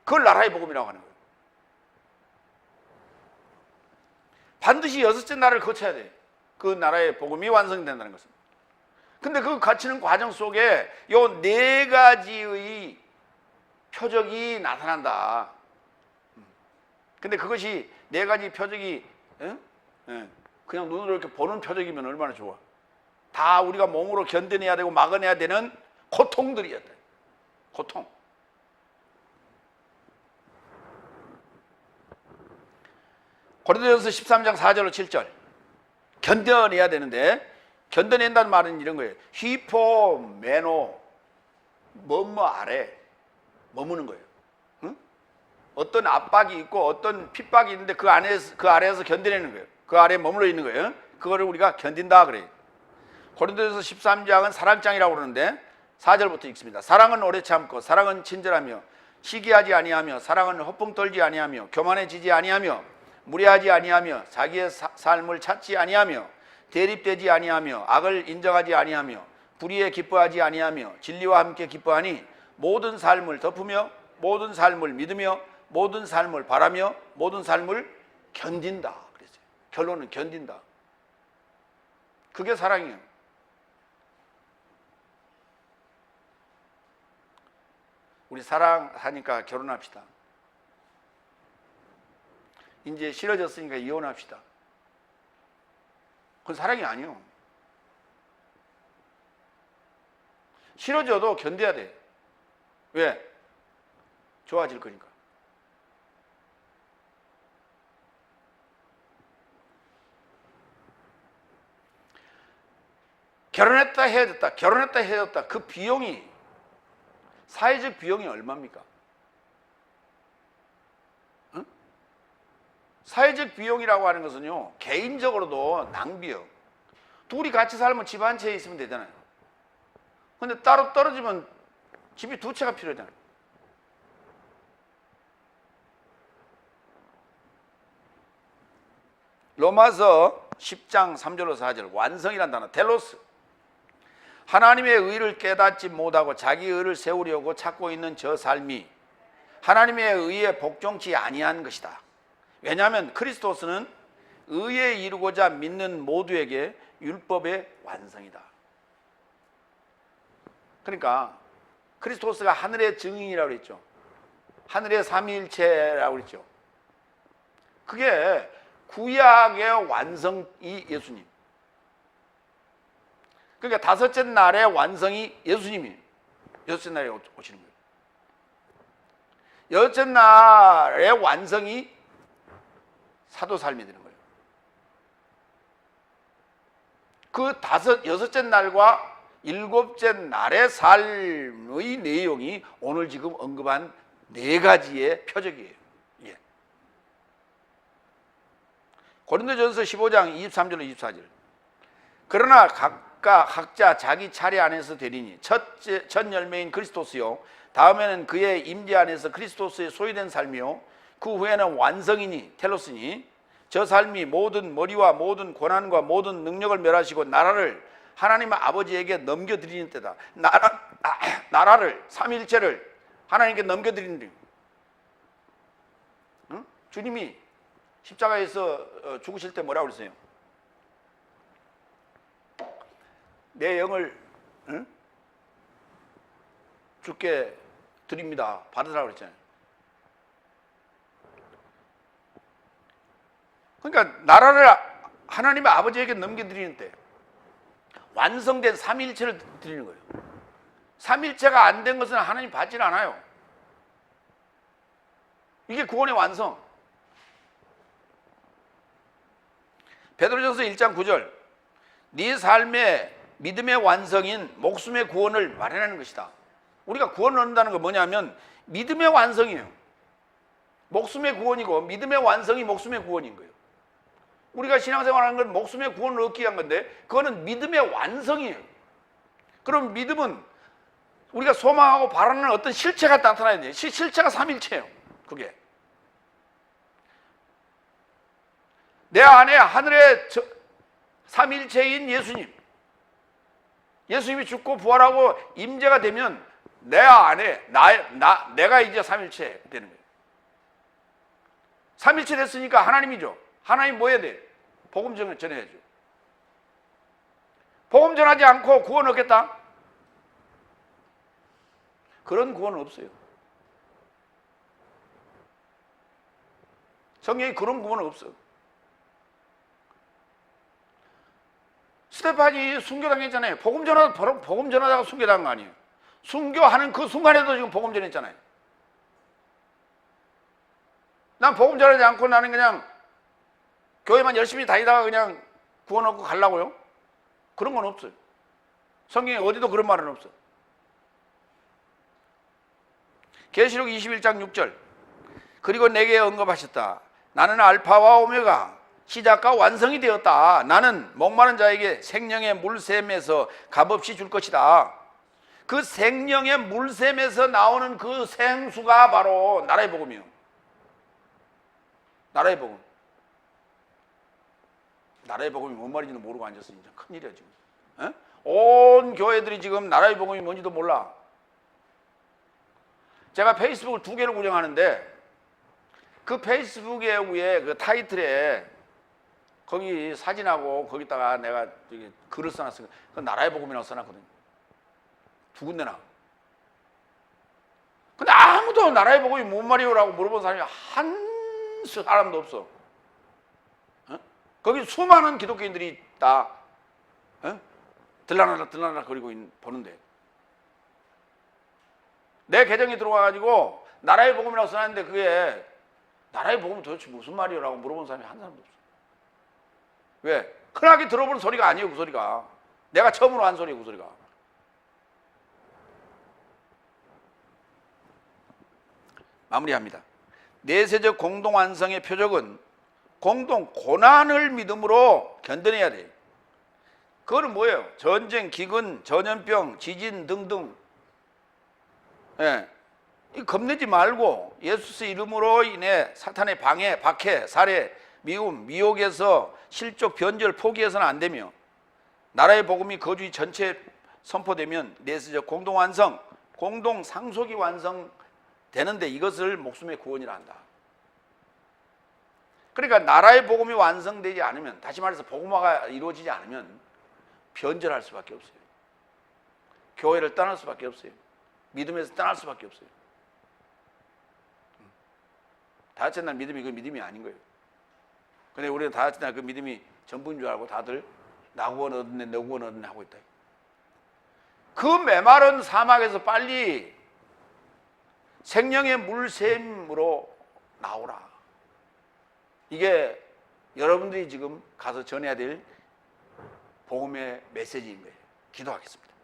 그걸 나라의 복음이라고 하는 거예요. 반드시 6째 날을 거쳐야 돼요. 그 나라의 복음이 완성된다는 것은. 근데 그 거치는 과정 속에 요 4가지의 표적이 나타난다. 근데 그것이 4가지 표적이 그냥 눈으로 이렇게 보는 표적이면 얼마나 좋아. 다 우리가 몸으로 견뎌내야 되고 막아내야 되는 고통들이었다. 고통. 고린도전서 13장 4절로 7절. 견뎌내야 되는데, 견뎌낸다는 말은 이런 거예요. 히포메노, 뭐뭐 아래 머무는 거예요. 응? 어떤 압박이 있고 어떤 핍박이 있는데 그 아래에서 견뎌내는 거예요. 그 아래에 머물러 있는 거예요. 그거를 우리가 견딘다 그래요. 고린도전서 13장은 사랑장이라고 그러는데 4절부터 읽습니다. 사랑은 오래 참고, 사랑은 친절하며, 시기하지 아니하며, 사랑은 허풍 떨지 아니하며, 교만해지지 아니하며, 무례하지 아니하며, 자기의 삶을 찾지 아니하며, 대립되지 아니하며, 악을 인정하지 아니하며, 불의에 기뻐하지 아니하며, 진리와 함께 기뻐하니, 모든 삶을 덮으며, 모든 삶을 믿으며, 모든 삶을 바라며, 모든 삶을 견딘다 그랬어요. 결론은 견딘다. 그게 사랑이에요. 우리 사랑하니까 결혼합시다. 이제 싫어졌으니까 이혼합시다. 그건 사랑이 아니에요. 싫어져도 견뎌야 돼. 왜? 좋아질 거니까. 결혼했다 헤어졌다, 결혼했다 헤어졌다. 그 비용이, 사회적 비용이 얼마입니까? 응? 사회적 비용이라고 하는 것은요, 개인적으로도 낭비요. 둘이 같이 살면 집 한 채에 있으면 되잖아요. 근데 따로 떨어지면 집이 2채가 필요하잖아요. 로마서 10장 3절로 4절, 완성이란 단어, 텔로스. 하나님의 의를 깨닫지 못하고 자기 의를 세우려고 찾고 있는 저 삶이 하나님의 의에 복종치 아니한 것이다. 왜냐하면 그리스도스는 의에 이루고자 믿는 모두에게 율법의 완성이다. 그러니까 그리스도스가 하늘의 증인이라고 그랬죠. 하늘의 삼위일체라고 그랬죠. 그게 구약의 완성이 예수님. 그러니까 다섯째 날의 완성이 예수님이 여섯째 날에 오시는 거예요. 여섯째 날의 완성이 사도 삶이 되는 거예요. 그 여섯째 날과 일곱째 날의 삶의 내용이 오늘 지금 언급한 네 가지의 표적이에요. 예. 고린도전서 15장 23절로 24절. 그러나 각자 자기 차례 안에서 되리니 첫 열매인 그리스도스요, 다음에는 그의 임재 안에서 그리스도스의 소유된 삶이요, 그 후에는 완성이니 텔로스니, 저 삶이 모든 머리와 모든 권한과 모든 능력을 멸하시고 나라를 하나님 아버지에게 넘겨드리는 때다. 나라를, 삼일체를 하나님께 넘겨드리는 데. 응? 주님이 십자가에서 죽으실 때 뭐라고 그랬어요? 내 영을 주께 드립니다. 받으라고 그랬잖아요. 그러니까 나라를 하나님의 아버지에게 넘겨드리는 때 완성된 삼위일체를 드리는 거예요. 삼위일체가 안 된 것은 하나님 받질 않아요. 이게 구원의 완성. 베드로전서 1장 9절. 네 삶의 믿음의 완성인 목숨의 구원을 마련하는 것이다. 우리가 구원을 얻는다는 건 뭐냐면 믿음의 완성이에요. 목숨의 구원이고 믿음의 완성이 목숨의 구원인 거예요. 우리가 신앙생활하는 건 목숨의 구원을 얻기 위한 건데 그거는 믿음의 완성이에요. 그럼 믿음은 우리가 소망하고 바라는 어떤 실체가 나타나야 돼요. 실체가 삼일체예요. 그게 내 안에 하늘의 삼일체인 예수님이 죽고 부활하고 임재가 되면 내 안에 내가 이제 삼일체 되는 거예요. 삼일체 됐으니까 하나님이죠. 하나님 뭐 해야 돼? 복음 전해야죠. 복음 전하지 않고 구원 얻겠다? 그런 구원은 없어요. 성경에 그런 구원은 없어. 스테판이 순교당했잖아요. 복음 전하다가 순교당한 거 아니에요. 순교하는 그 순간에도 지금 복음 전했잖아요. 난 복음 전하지 않고 나는 그냥 교회만 열심히 다니다가 그냥 구원 얻고 가려고요? 그런 건 없어요. 성경에 어디도 그런 말은 없어요. 계시록 21장 6절. 그리고 내게 언급하셨다. 나는 알파와 오메가 시작과 완성이 되었다. 나는 목마른 자에게 생명의 물샘에서 값없이 줄 것이다. 그 생명의 물샘에서 나오는 그 생수가 바로 나라의 복음이에요. 나라의 복음. 나라의 복음이 뭔 말인지도 모르고 앉았어. 진짜 큰일이야 지금. 에? 온 교회들이 지금 나라의 복음이 뭔지도 몰라. 제가 페이스북을 2개를 운영하는데 그 페이스북에 위에 그 타이틀에 거기 사진하고 거기다가 내가 글을 써놨어요. 그 나라의 복음이라고 써놨거든요. 2군데나. 근데 아무도 나라의 복음이 뭔 말이오라고 물어본 사람이 한 사람도 없어. 어? 거기 수많은 기독교인들이 다 들락날락 거리고 보는데 내 계정에 들어와가지고 나라의 복음이라고 써놨는데 그게 나라의 복음은 도대체 무슨 말이오라고 물어본 사람이 한 사람도 없어. 왜? 흔하게 들어보는 소리가 아니에요. 그 소리가 내가 처음으로 한 소리예요. 그 소리가. 마무리합니다. 내세적 공동완성의 표적은 공동 고난을 믿음으로 견뎌내야 돼요. 그거는 뭐예요? 전쟁, 기근, 전염병, 지진 등등. 예. 겁내지 말고 예수의 이름으로 인해 사탄의 방해, 박해, 살해, 미움, 미혹에서 실족, 변절, 포기해서는 안 되며 나라의 복음이 거주의 전체에 선포되면 내세적 공동완성, 공동상속이 완성되는데 이것을 목숨의 구원이라 한다. 그러니까 나라의 복음이 완성되지 않으면, 다시 말해서 복음화가 이루어지지 않으면 변절할 수밖에 없어요. 교회를 떠날 수밖에 없어요. 믿음에서 떠날 수밖에 없어요. 다섯째 날 믿음이 그 믿음이 아닌 거예요. 근데 우리는 다섯째 날 그 믿음이 전부인 줄 알고 다들 나 구원 얻었네, 너 구원 얻었네 하고 있다. 그 메마른 사막에서 빨리 생명의 물샘으로 나오라. 이게 여러분들이 지금 가서 전해야 될 복음의 메시지인 거예요. 기도하겠습니다.